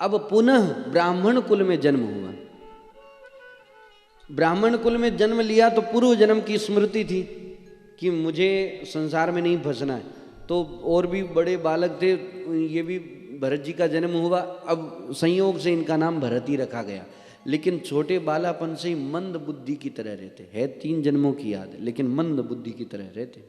अब पुनः ब्राह्मण कुल में जन्म हुआ। ब्राह्मण कुल में जन्म लिया तो पूर्व जन्म की स्मृति थी कि मुझे संसार में नहीं फंसना है। तो और भी बड़े बालक थे, ये भी भरत जी का जन्म हुआ। अब संयोग से इनका नाम भरत ही रखा गया। लेकिन छोटे बालापन से ही मंद बुद्धि की तरह रहते है 3 जन्मों की याद, लेकिन मंद बुद्धि की तरह रहते।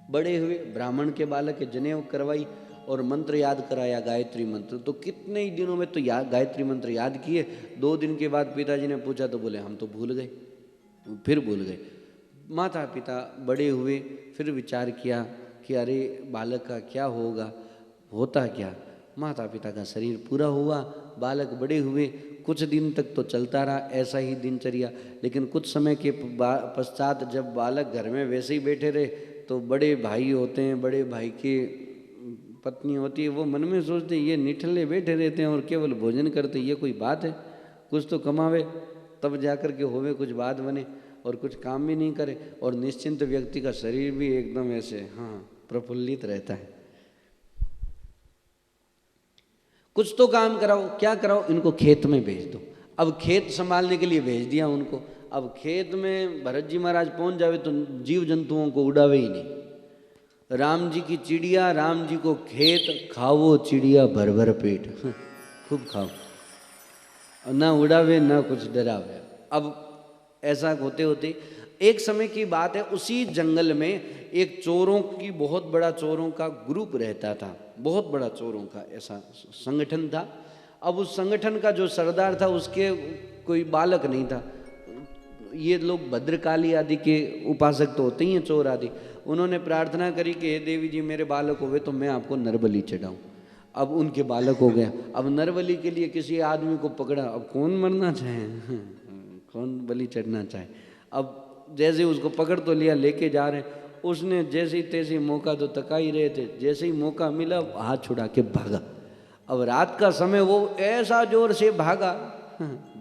बड़े हुए, ब्राह्मण के बालक के जनेऊ करवाई और मंत्र याद कराया, गायत्री मंत्र। तो कितने ही दिनों में तो गायत्री मंत्र याद किए। 2 दिन के बाद पिताजी ने पूछा तो बोले हम तो भूल गए, फिर भूल गए। माता पिता बड़े हुए, फिर विचार किया कि अरे बालक का क्या होगा, होता क्या। माता पिता का शरीर पूरा हुआ, बालक बड़े हुए। कुछ दिन तक तो चलता रहा ऐसा ही दिनचर्या, लेकिन कुछ समय के पश्चात जब बालक घर में वैसे ही बैठे रहे तो बड़े भाई होते हैं, बड़े भाई की पत्नी होती है, वो मन में सोचते ये निठल्ले बैठे रहते हैं और केवल भोजन करते, ये कोई बात है, कुछ तो कमावे तब जाकर के होवे, कुछ बात बने, और कुछ काम भी नहीं करे और निश्चिंत व्यक्ति का शरीर भी एकदम ऐसे प्रफुल्लित रहता है। कुछ तो काम कराओ, क्या कराओ, इनको खेत में भेज दो। अब खेत संभालने के लिए भेज दिया उनको। अब खेत में भरत जी महाराज पहुंच जावे तो जीव जंतुओं को उड़ावे ही नहीं। राम जी की चिड़िया, राम जी को खेत, खाओ चिड़िया भर भर पेट, खूब खाओ, ना उड़ावे ना कुछ डरावे। अब ऐसा होते होते एक समय की बात है, उसी जंगल में एक चोरों की, बहुत बड़ा चोरों का ग्रुप रहता था, बहुत बड़ा चोरों का ऐसा संगठन था। अब उस संगठन का जो सरदार था उसके कोई बालक नहीं था। ये लोग भद्रकाली आदि के उपासक तो होते ही हैं, चोर आदि। उन्होंने प्रार्थना करी कि हे देवी जी मेरे बालक हुए तो मैं आपको नरबली चढ़ाऊं। अब उनके बालक हो गया। अब नरबली के लिए किसी आदमी को पकड़ा, अब कौन मरना चाहे, कौन बलि चढ़ना चाहे। अब जैसे उसको पकड़ तो लिया, लेके जा रहे, उसने जैसे तैसे मौका तो तका ही रहे थे, जैसे ही मौका मिला हाथ छुड़ा के भागा। अब रात का समय वो ऐसा जोर से भागा,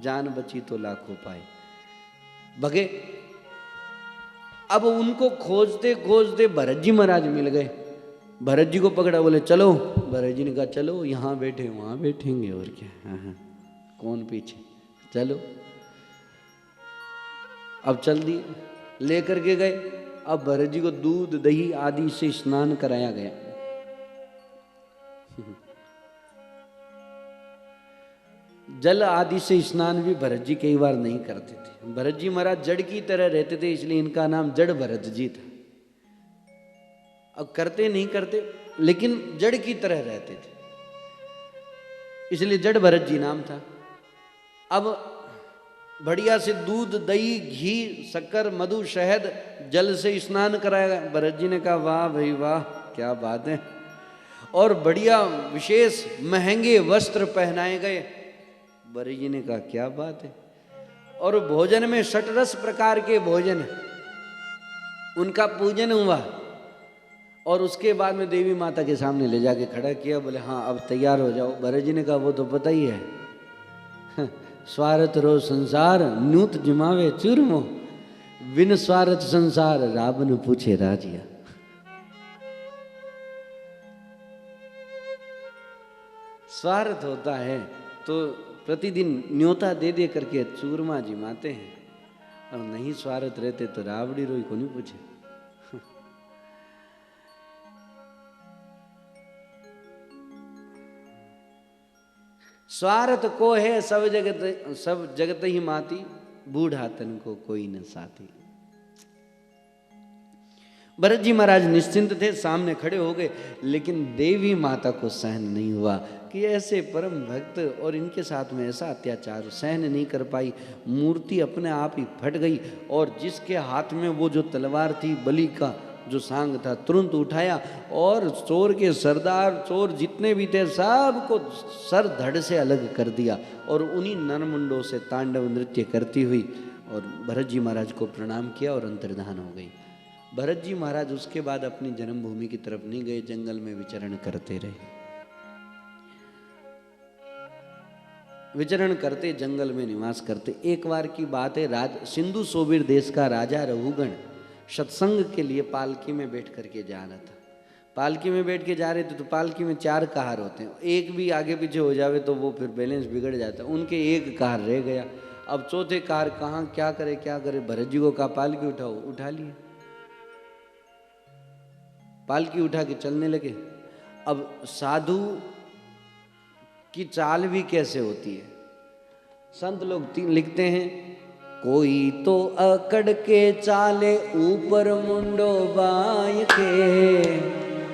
जान बची तो लाखों पाए, भगे। अब उनको खोजते खोजते भरत जी महाराज मिल गए। भरत जी को पकड़ा, बोले चलो। भरत जी ने कहा चलो, यहाँ बैठे वहाँ बैठेंगे और क्या, कौन पीछे, चलो। अब चल दिए, लेकर के गए। अब भरत जी को दूध दही आदि से स्नान कराया गया। जल आदि से स्नान भी भरत जी कई बार नहीं करते थे। भरत जी महाराज जड़ की तरह रहते थे, इसलिए इनका नाम जड़ भरत जी था। अब करते नहीं करते, लेकिन जड़ की तरह रहते थे, इसलिए जड़ भरत जी नाम था। अब बढ़िया से दूध दही घी शक्कर मधु शहद जल से स्नान कराया गया। भरत जी ने कहा वाह भाई वाह, क्या बात है। और बढ़िया विशेष महंगे वस्त्र पहनाए गए। भरत जी ने कहा क्या बात है। और भोजन में षटरस प्रकार के भोजन, उनका पूजन हुआ। और उसके बाद में देवी माता के सामने ले जाके खड़ा किया, बोले हाँ अब तैयार हो जाओ। भरत जी ने कहा वो तो पता ही है, स्वार्थ रो संसार न्यूत जिमावे चूरमो, बिन स्वार्थ संसार रावण पूछे राजिया। स्वार्थ होता है तो प्रतिदिन न्योता दे दे करके चूरमा जिमाते हैं, और नहीं स्वार्थ रहते तो रावड़ी रोई को नहीं पूछे। स्वार्थ को है सब जगत ही माती, बूढ़ा तन को कोई न साथी। भरत जी महाराज निश्चिंत थे, सामने खड़े हो गए। लेकिन देवी माता को सहन नहीं हुआ कि ऐसे परम भक्त और इनके साथ में ऐसा अत्याचार सहन नहीं कर पाई। मूर्ति अपने आप ही फट गई, और जिसके हाथ में वो जो तलवार थी, बलि का जो सांग था, तुरंत उठाया और चोर के सरदार, चोर जितने भी थे सबको सर धड़ से अलग कर दिया। और उन्हीं नरमुंडों से तांडव नृत्य करती हुई और भरत जी महाराज को प्रणाम किया और अंतर्धान हो गई। भरत जी महाराज उसके बाद अपनी जन्मभूमि की तरफ नहीं गए, जंगल में विचरण करते रहे। विचरण करते, जंगल में निवास करते। एक बार की बात है, सिंधु सोबिर देश का राजा रघुगण सत्संग के लिए पालकी में बैठ करके जा रहा था। पालकी में बैठ के जा रहे थे तो पालकी में 4 कहार होते हैं, एक भी आगे पीछे हो जावे तो वो फिर बैलेंस बिगड़ जाता है। उनके एक कहार रह गया। अब चौथे कहार कहाँ क्या करे। भरत जी को कहा पालकी उठाओ, उठा लिए, पालकी उठा के चलने लगे। अब साधु की चाल भी कैसे होती है, संत लोग लिखते हैं, कोई तो अकड़ के चाले ऊपर मुंडो बाय के,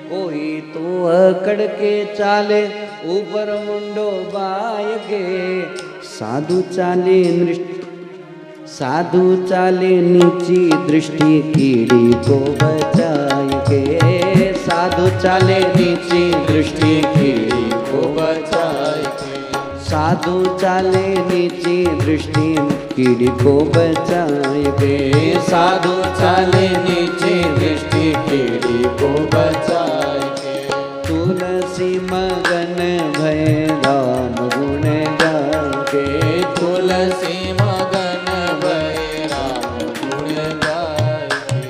कोई तो अकड़ के चाले ऊपर मुंडो बाय के, साधु चाले नीची दृष्टि कीड़ी को बचाए के, साधु चाले नीची दृष्टि कीड़ी को बचाए के, साधु चाले नीची दृष्टि कीड़ी को बचाए के, साधु चाले नीची दृष्टि कीड़ी को बचाए के, तुलसी मगन भय राम गुण गाए के, तुलसी मगन भय राम गुण गाए के।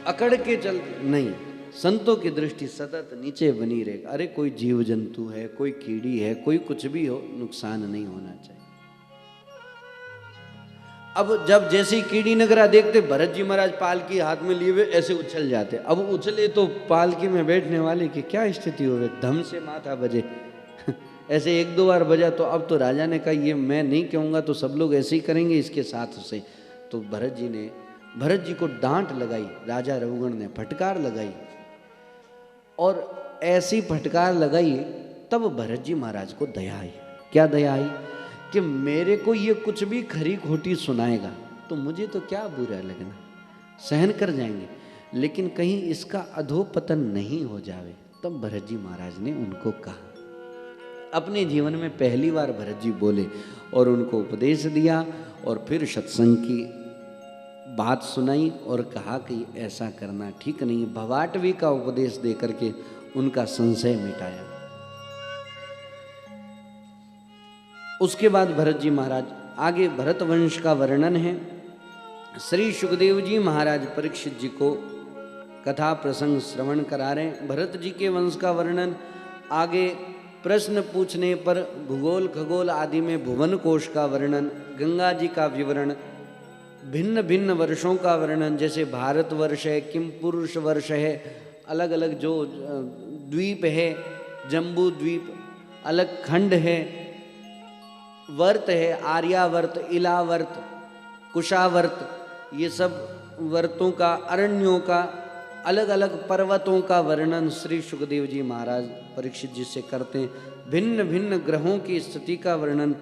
अकड़ के चल नहीं, संतों की दृष्टि सतत नीचे बनी रहेगा। अरे कोई जीव जंतु है, कोई कीड़ी है, कोई कुछ भी हो, नुकसान नहीं होना चाहिए। अब जब जैसी कीड़ी नगरा देखते भरत जी महाराज पालकी हाथ में लिए हुए ऐसे उछल जाते। अब उछले तो पालकी में बैठने वाले की क्या स्थिति हो, धम से माथा बजे ऐसे 1-2 बार बजा तो अब तो राजा ने कहा ये मैं नहीं कहूँगा तो सब लोग ऐसे ही करेंगे इसके साथ से। तो भरत जी को डांट लगाई, राजा रघुगण ने फटकार लगाई, और ऐसी फटकार लगाई तब भरत जी महाराज को दया आई। क्या दया आई कि मेरे को ये कुछ भी खरी खोटी सुनाएगा तो मुझे तो क्या बुरा लगना, सहन कर जाएंगे, लेकिन कहीं इसका अधोपतन नहीं हो जावे। तब भरत जी महाराज ने उनको कहा, अपने जीवन में पहली बार भरत जी बोले और उनको उपदेश दिया और फिर सत्संग की बात सुनाई और कहा कि ऐसा करना ठीक नहीं। भवाटवी का उपदेश दे करके उनका संशय मिटाया। उसके बाद भरत जी महाराज आगे भरत वंश का वर्णन है। श्री सुखदेव जी महाराज परीक्षित जी को कथा प्रसंग श्रवण करा रहे हैं। भरत जी के वंश का वर्णन आगे प्रश्न पूछने पर भूगोल खगोल आदि में भुवन कोश का वर्णन, गंगा जी का विवरण, भिन्न भिन्न वर्षों का वर्णन, जैसे भारत वर्ष है, किम पुरुष वर्ष है, अलग अलग जो द्वीप है, जम्बू द्वीप, अलग खंड है, वर्त है, आर्यावर्त, इलावर्त, कुशावर्त, ये सब वर्तों का, अरण्यों का, अलग अलग पर्वतों का वर्णन श्री सुखदेव जी महाराज परीक्षित जी से करते हैं। भिन्न भिन्न ग्रहों की स्थिति का वर्णन,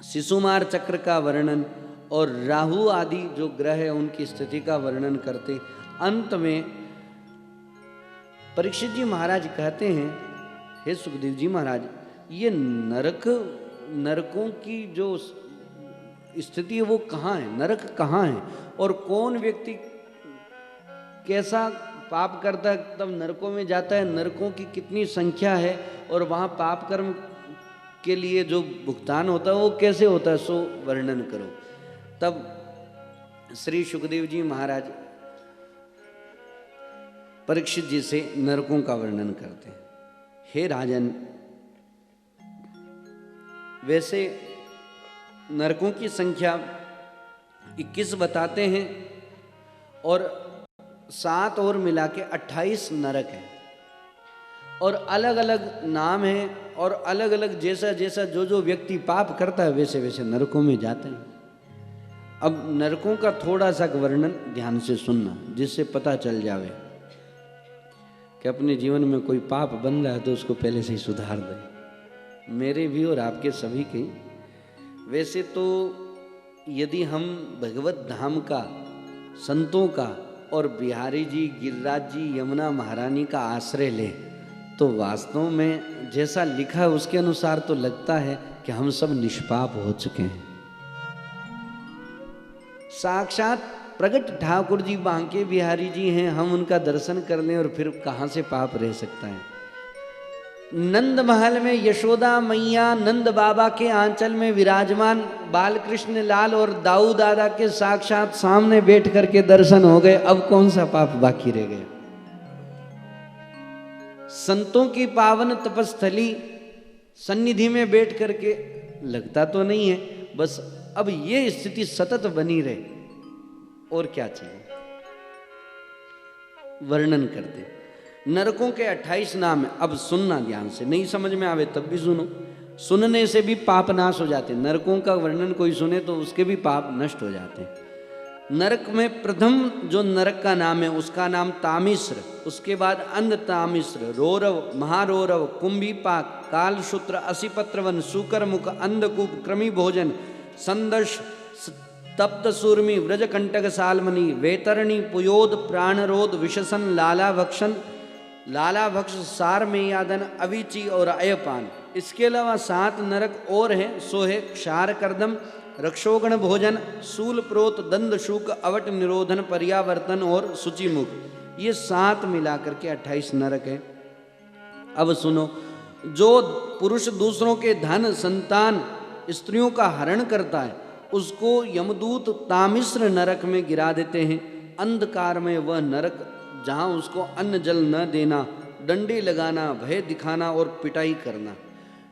शिशुमार चक्र का वर्णन और राहु आदि जो ग्रह है उनकी स्थिति का वर्णन करते। अंत में परीक्षित जी महाराज कहते हैं, हे सुखदेव जी महाराज, ये नरकों की जो स्थिति है वो कहाँ है, नरक कहाँ है और कौन व्यक्ति कैसा पाप करता है तब नरकों में जाता है, नरकों की कितनी संख्या है और वहाँ पाप कर्म के लिए जो भुगतान होता है वो कैसे होता है, सो वर्णन करो। तब श्री सुखदेव जी महाराज परीक्षित जी से नरकों का वर्णन करते हैं। हे राजन, वैसे नरकों की संख्या 21 बताते हैं और 7 और मिला के 28 नरक हैं और अलग अलग नाम हैं और अलग अलग जैसा जैसा जो व्यक्ति पाप करता है वैसे वैसे नरकों में जाते हैं। अब नरकों का थोड़ा सा वर्णन ध्यान से सुनना, जिससे पता चल जावे कि अपने जीवन में कोई पाप बन रहा है तो उसको पहले से ही सुधार दे, मेरे भी और आपके सभी के। वैसे तो यदि हम भगवत धाम का, संतों का और बिहारी जी, गिरिराज जी, यमुना महारानी का आश्रय लें तो वास्तव में जैसा लिखा है उसके अनुसार तो लगता है कि हम सब निष्पाप हो चुके हैं। साक्षात प्रगट ठाकुर जी बांके बिहारी जी हैं, हम उनका दर्शन कर लें और फिर कहाँ से पाप रह सकता है। नंद महल में यशोदा मैया नंद बाबा के आंचल में विराजमान बालकृष्ण लाल और दाऊ दादा के साक्षात सामने बैठ करके दर्शन हो गए, अब कौन सा पाप बाकी रह गया। संतों की पावन तपस्थली सन्निधि में बैठ करके लगता तो नहीं है, बस अब ये स्थिति सतत बनी रहे, और क्या चाहिए। वर्णन करते नरकों के 28 नाम है। अब सुनना ध्यान से, नहीं समझ में आवे तब भी सुनो, सुनने से भी पाप नाश हो जाते। नरकों का वर्णन कोई सुने तो उसके भी पाप नष्ट हो जाते हैं। नरक में प्रथम जो नरक का नाम है उसका नाम तामिश्र, उसके बाद अंध तामिश्र, रोरव, महारोरव, कुंभीपाक, कालशूत्र, असिपत्रवन, सूकरमुख, अंधकूप, कृमि भोजन, संदर्श, तप्त सूर्मी, व्रजकंटक सालमनी, वेतरणी, पुयोद, प्राणरोध, विशसन, लालाभक्षण, लालाभक्ष, सार में यादन, अविची और अयपान। इसके अलावा 7 नरक और हैं, सो है क्षार कर्दम, रक्षोगण भोजन, सूल प्रोत, दंड शूक, अवट निरोधन, पर्यावर्तन और शुचिमुख। ये 7 मिलाकर के 28 नरक है। अब सुनो, जो पुरुष दूसरों के धन, संतान, स्त्रियों का हरण करता है उसको यमदूत तामिश्र नरक में गिरा देते हैं। अंधकार में वह नरक जहाँ उसको अन्न जल न देना, डंडे लगाना, भय दिखाना और पिटाई करना।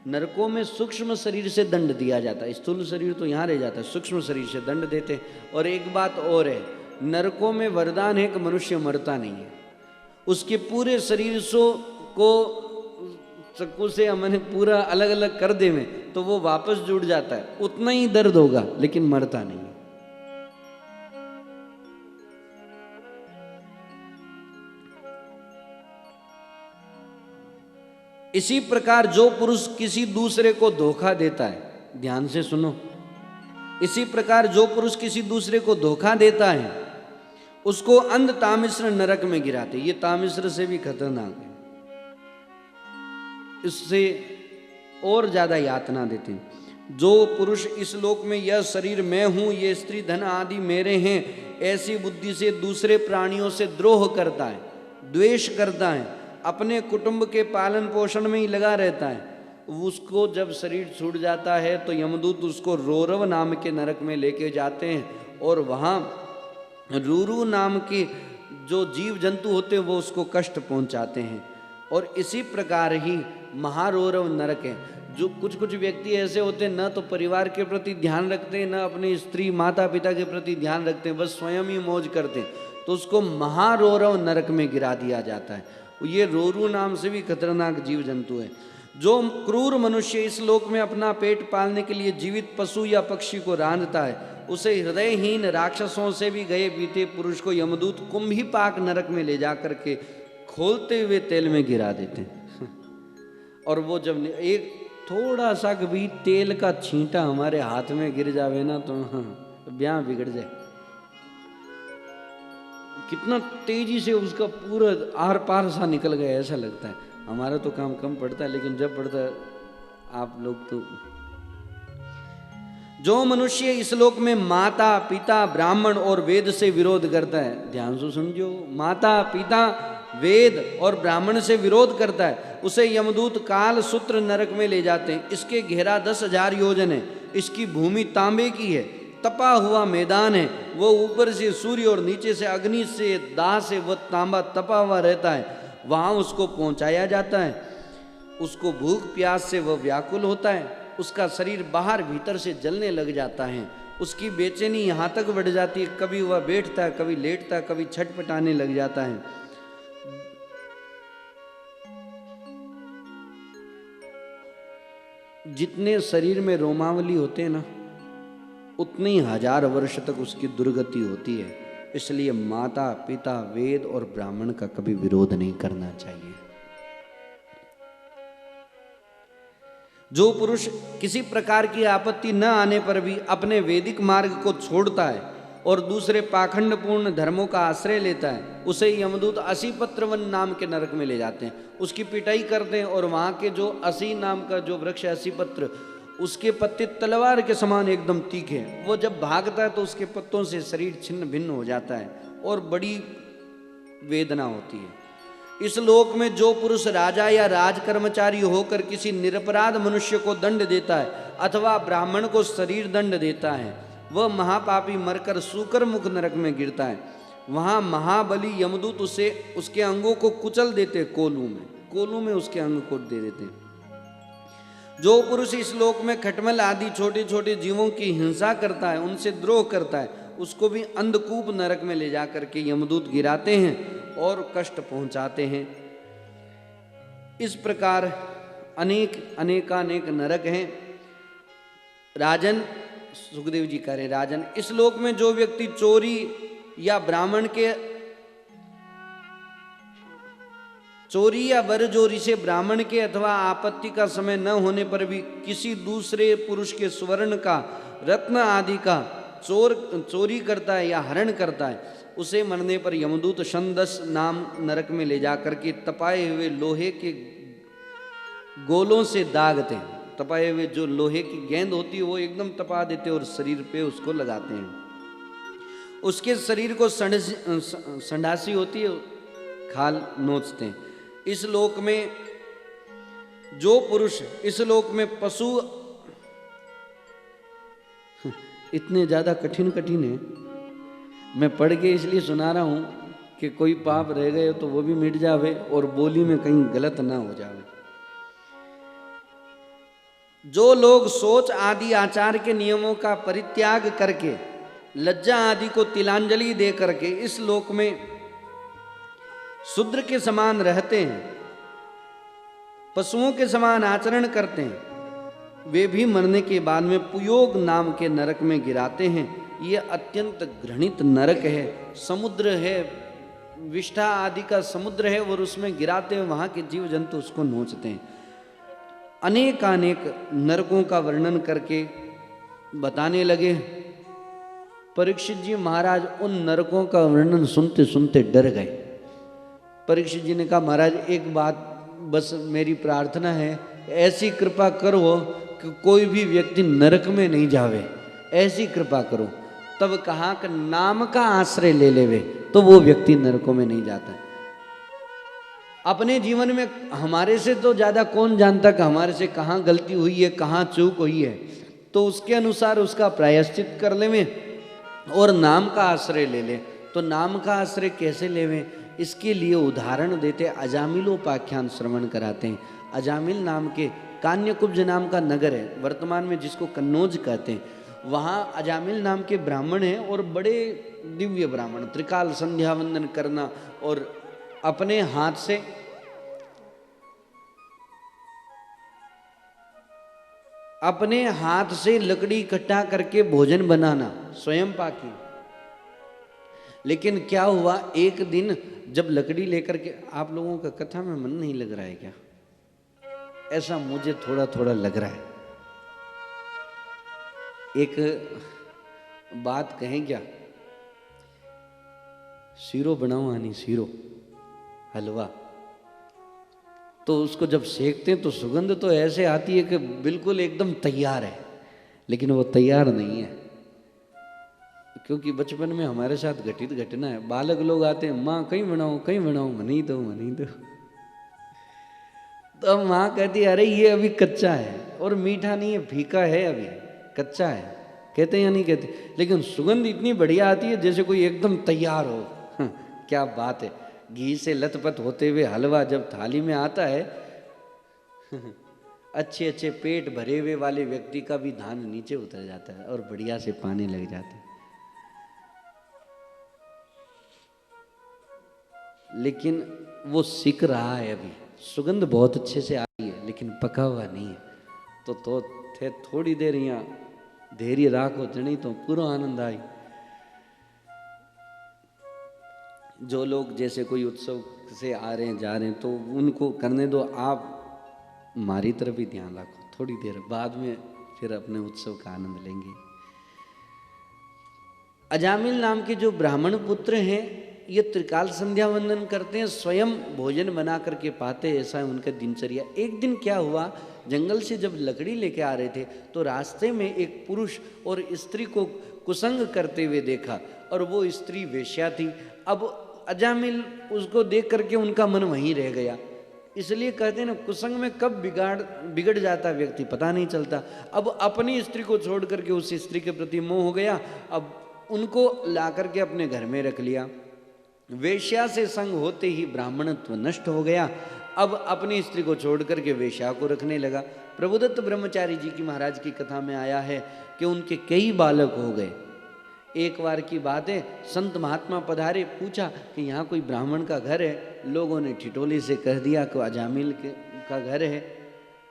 नरकों में सूक्ष्म शरीर से दंड दिया जाता है, स्थूल शरीर तो यहाँ रह जाता है, सूक्ष्म शरीर से दंड देते। और एक बात और है, नरकों में वरदान है कि मनुष्य मरता नहीं है, उसके पूरे शरीर को चक्कू से हमने पूरा अलग अलग कर दे में तो वो वापस जुड़ जाता है, उतना ही दर्द होगा लेकिन मरता नहीं है। इसी प्रकार जो पुरुष किसी दूसरे को धोखा देता है, ध्यान से सुनो, इसी प्रकार जो पुरुष किसी दूसरे को धोखा देता है उसको अंध तामिश्र नरक में गिराते। ये तामिश्र से भी खतरनाक है, इससे और ज्यादा यातना देते हैं। जो पुरुष इस लोक में यह शरीर मैं हूं, ये स्त्री धन आदि मेरे हैं, ऐसी बुद्धि से दूसरे प्राणियों से द्रोह करता है, द्वेष करता है, अपने कुटुंब के पालन पोषण में ही लगा रहता है, उसको जब शरीर छूट जाता है तो यमदूत उसको रोरव नाम के नरक में लेके जाते हैं और वहाँ रूरू नाम के जो जीव जंतु होते हैं वो उसको कष्ट पहुँचाते हैं। और इसी प्रकार ही महारोरव नरक है। जो कुछ कुछ व्यक्ति ऐसे होते हैं न तो परिवार के प्रति ध्यान रखते हैं, न अपनी स्त्री माता पिता के प्रति ध्यान रखते हैं, बस स्वयं ही मौज करते हैं, तो उसको महारोरव नरक में गिरा दिया जाता है। ये रोरू नाम से भी खतरनाक जीव जंतु है। जो क्रूर मनुष्य इस लोक में अपना पेट पालने के लिए जीवित पशु या पक्षी को रांधता है, उसे हृदयहीन राक्षसों से भी गए बीते पुरुष को यमदूत कुंभीपाक नरक में ले जाकर के खोलते हुए तेल में गिरा देते हैं। और वो जब एक थोड़ा सा भी तेल का छींटा हमारे हाथ में गिर जावे ना तो ब्याह बिगड़ जाए। कितना तेजी से उसका पूरा आर पार सा निकल गया ऐसा लगता है। हमारा तो काम कम पड़ता है, लेकिन जब पड़ता है आप लोग तो। जो मनुष्य इस लोक में माता पिता ब्राह्मण और वेद से विरोध करता है, ध्यान से समझो, माता पिता वेद और ब्राह्मण से विरोध करता है, उसे यमदूत काल सूत्र नरक में ले जाते हैं। इसके घेरा 10,000 योजन है, इसकी भूमि तांबे की है, तपा हुआ मैदान है, वो ऊपर से सूर्य और नीचे से अग्नि से दाह से वह तांबा तपा हुआ रहता है। वहाँ उसको पहुँचाया जाता है। उसको भूख प्यास से वह व्याकुल होता है, उसका शरीर बाहर भीतर से जलने लग जाता है, उसकी बेचैनी यहाँ तक बढ़ जाती है, कभी वह बैठता है, कभी लेटता है, कभी छटपटाने लग जाता है। जितने शरीर में रोमावली होते हैं ना, उतनी 1000 वर्ष तक उसकी दुर्गति होती है। इसलिए माता पिता वेद और ब्राह्मण का कभी विरोध नहीं करना चाहिए। जो पुरुष किसी प्रकार की आपत्ति न आने पर भी अपने वैदिक मार्ग को छोड़ता है और दूसरे पाखंडपूर्ण धर्मों का आश्रय लेता है, उसे यमदूत असीपत्रवन नाम के नरक में ले जाते हैं। उसकी पिटाई करते हैं और वहाँ के जो असी नाम का जो वृक्ष है असीपत्र, उसके पत्ते तलवार के समान एकदम तीखे हैं। वो जब भागता है तो उसके पत्तों से शरीर छिन्न भिन्न हो जाता है और बड़ी वेदना होती है। इस लोक में जो पुरुष राजा या राजकर्मचारी होकर किसी निरपराध मनुष्य को दंड देता है अथवा ब्राह्मण को शरीर दंड देता है, वह महापापी मरकर सूकर मुख नरक में गिरता है। वहाँ महाबली यमदूत उसे उसके अंगों को कुचल देते, कोलू में कोलों में उसके अंग को दे देते हैं। जो पुरुष इस लोक में खटमल आदि छोटे छोटे जीवों की हिंसा करता है, उनसे द्रोह करता है, उसको भी अंधकूप नरक में ले जाकर के यमदूत गिराते हैं और कष्ट पहुंचाते हैं। इस प्रकार अनेकानेक नरक हैं। राजन, सुखदेव जी कह रहे, राजन, इस लोक में जो व्यक्ति चोरी या बरजोरी से ब्राह्मण के अथवा आपत्ति का समय न होने पर भी किसी दूसरे पुरुष के स्वर्ण का, रत्न आदि का चोरी करता है या हरण करता है, उसे मरने पर यमदूत शंदस नाम नरक में ले जाकर के तपाए हुए लोहे के गोलों से दागते हैं। तपाए हुए जो लोहे की गेंद होती है वो एकदम तपा देते और शरीर पे उसको लगाते हैं। उसके शरीर को संडासी होती है, खाल नोचते हैं। इस लोक में जो पुरुष इस लोक में पशु, इतने ज्यादा कठिन है, मैं पढ़ के इसलिए सुना रहा हूं कि कोई पाप रह गए तो वो भी मिट जावे और बोली में कहीं गलत ना हो जावे। जो लोग सोच आदि आचार के नियमों का परित्याग करके लज्जा आदि को तिलांजलि दे करके इस लोक में शूद्र के समान रहते हैं, पशुओं के समान आचरण करते हैं, वे भी मरने के बाद में पुयोग नाम के नरक में गिराते हैं। ये अत्यंत घृणित नरक है, समुद्र है, विष्ठा आदि का समुद्र है और उसमें गिराते हैं, वहां के जीव जंतु उसको नोचते हैं। अनेकानेक नरकों का वर्णन करके बताने लगे। परीक्षित जी महाराज उन नरकों का वर्णन सुनते सुनते डर गए। परीक्षित जी ने कहा, महाराज एक बात बस मेरी प्रार्थना है, ऐसी कृपा करो कि कोई भी व्यक्ति नरक में नहीं जावे, ऐसी कृपा करो। तब कहा कि नाम का आश्रय ले लेवे तो वो व्यक्ति नरकों में नहीं जाता। अपने जीवन में हमारे से तो ज्यादा कौन जानता कि हमारे से कहाँ गलती हुई है, कहाँ चूक हुई है, तो उसके अनुसार उसका प्रायश्चित कर लेवे और नाम का आश्रय ले ले। तो नाम का आश्रय कैसे लेवे, इसके लिए उदाहरण देते अजामिलोपाख्यान श्रवण कराते हैं। अजामिल नाम के कान्यकुब्ज नाम का नगर है, वर्तमान में जिसको कन्नौज कहते हैं, वहाँ अजामिल नाम के ब्राह्मण हैं और बड़े दिव्य ब्राह्मण। त्रिकाल संध्या वंदन करना और अपने हाथ से लकड़ी इकट्ठा करके भोजन बनाना, स्वयं पाकी। लेकिन क्या हुआ, एक दिन जब लकड़ी लेकर के, आप लोगों का कथा में मन नहीं लग रहा है क्या? ऐसा मुझे थोड़ा थोड़ा लग रहा है। एक बात कहें क्या, सीरो बनाओ आनी, सीरो हलवा, तो उसको जब सेकते हैं तो सुगंध तो ऐसे आती है कि बिल्कुल एकदम तैयार है, लेकिन वो तैयार नहीं है। क्योंकि बचपन में हमारे साथ घटित घटना है, बालक लोग आते हैं, माँ कहीं बनाओ मनी दो। तो अब माँ कहती है, अरे ये अभी कच्चा है और मीठा नहीं है, फीका है, अभी कच्चा है। कहते हैं या नहीं कहते, लेकिन सुगंध इतनी बढ़िया आती है जैसे कोई एकदम तैयार हो। क्या बात है, घी से लथपथ होते हुए हलवा जब थाली में आता है, अच्छे अच्छे पेट भरे हुए वाले व्यक्ति का भी ध्यान नीचे उतर जाता है और बढ़िया से पानी लग जाता है। लेकिन वो सिक रहा है, अभी सुगंध बहुत अच्छे से आ रही है, लेकिन पका हुआ नहीं है। तो थे थोड़ी देर यहाँ धैर्य राखो, जनी तो पूरा आनंद आई। जो लोग जैसे कोई उत्सव से आ रहे हैं, जा रहे हैं, तो उनको करने दो, आप हमारी तरफ भी ध्यान रखो। थोड़ी देर बाद में फिर अपने उत्सव का आनंद लेंगे। अजामिल नाम के जो ब्राह्मण पुत्र हैं, ये त्रिकाल संध्या वंदन करते हैं, स्वयं भोजन बना करके पाते, ऐसा है उनका दिनचर्या। एक दिन क्या हुआ, जंगल से जब लकड़ी लेके आ रहे थे तो रास्ते में एक पुरुष और स्त्री को कुसंग करते हुए देखा और वो स्त्री वेश्या थी। अब अजामिल उसको देख करके उनका मन वहीं रह गया। इसलिए कहते हैं ना, कुसंग में कब बिगड़ जाता व्यक्ति पता नहीं चलता। अब अपनी स्त्री को छोड़ करके उस स्त्री के प्रति मोह हो गया, अब उनको ला करके अपने घर में रख लिया। वेश्या से संग होते ही ब्राह्मणत्व नष्ट हो गया। अब अपनी स्त्री को छोड़ करके वेश्या को रखने लगा। प्रभुदत्त ब्रह्मचारी जी की महाराज की कथा में आया है कि उनके कई बालक हो गए। एक बार की बात है, संत महात्मा पधारे, पूछा कि यहाँ कोई ब्राह्मण का घर है। लोगों ने ठिठोली से कह दिया कि अजामिल का घर है।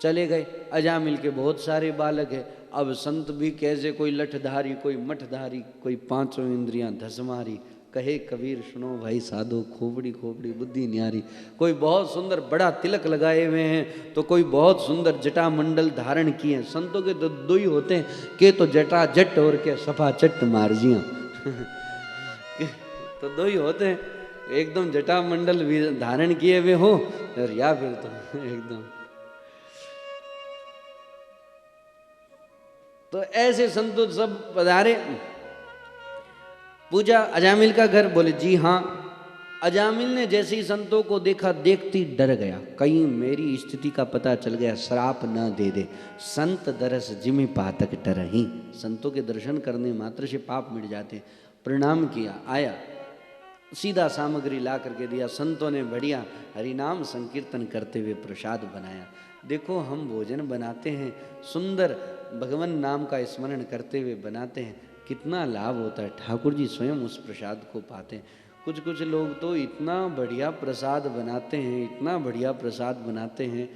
चले गए, अजामिल के बहुत सारे बालक है। अब संत भी कैसे, कोई लठधारी, कोई मठधारी, कोई पांचों इंद्रियां धसमारी, कहे कबीर सुनो भाई साधो, खोपड़ी खोपड़ी बुद्धि न्यारी। कोई बहुत सुंदर बड़ा तिलक लगाए हुए हैं, तो कोई बहुत सुंदर जटा मंडल धारण किए हैं। संतों के तो दो ही होते हैं के तो जटा जट और के सफा चट मारजियां तो दो ही होते हैं, एकदम जटा मंडल भी धारण किए हुए हो और या फिर तो एकदम। तो ऐसे संत सब पधारे, पूजा अजामिल का घर, बोले जी हाँ। अजामिल ने जैसे ही संतों को देखा, देखती डर गया, कहीं मेरी स्थिति का पता चल गया, श्राप न दे दे। संत दरस जिमि पातक डरहि, संतों के दर्शन करने मात्र से पाप मिट जाते। प्रणाम किया, आया, सीधा सामग्री ला करके दिया। संतों ने बढ़िया हरिनाम संकीर्तन करते हुए प्रसाद बनाया। देखो हम भोजन बनाते हैं, सुंदर भगवान नाम का स्मरण करते हुए बनाते हैं, कितना लाभ होता है। ठाकुर जी स्वयं उस प्रसाद को पाते हैं। कुछ कुछ लोग तो इतना बढ़िया प्रसाद बनाते हैं, इतना बढ़िया प्रसाद बनाते हैं,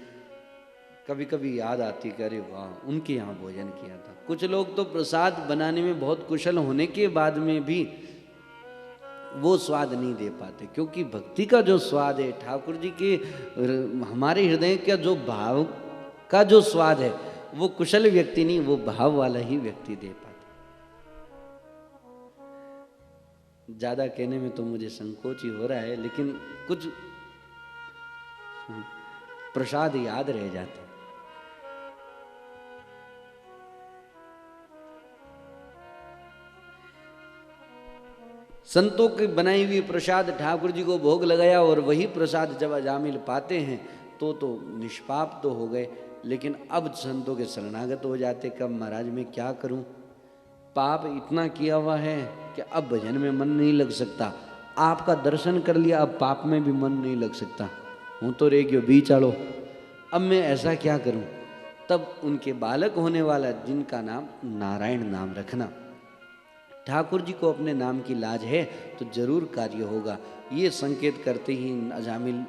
कभी कभी याद आती कि अरे वाह उनके यहाँ भोजन किया था। कुछ लोग तो प्रसाद बनाने में बहुत कुशल होने के बाद में भी वो स्वाद नहीं दे पाते, क्योंकि भक्ति का जो स्वाद है, ठाकुर जी के हमारे हृदय का जो भाव का जो स्वाद है, वो कुशल व्यक्ति नहीं, वो भाव वाला ही व्यक्ति दे पाता। ज्यादा कहने में तो मुझे संकोच ही हो रहा है, लेकिन कुछ प्रसाद याद रह जाते। संतों की बनाई हुई प्रसाद ठाकुर जी को भोग लगाया, और वही प्रसाद जब अजामिल पाते हैं तो निष्पाप तो हो गए, लेकिन अब संतों के शरणागत हो जाते। कब महाराज मैं क्या करूं, पाप इतना किया हुआ है कि अब भजन में मन नहीं लग सकता, आपका दर्शन कर लिया अब पाप में भी मन नहीं लग सकता, हूँ तो रे गयो बीचाड़ो, अब मैं ऐसा क्या करूं। तब उनके बालक होने वाला जिनका नाम नारायण नाम रखना। ठाकुर जी को अपने नाम की लाज है तो जरूर कार्य होगा, ये संकेत करते ही अजामिल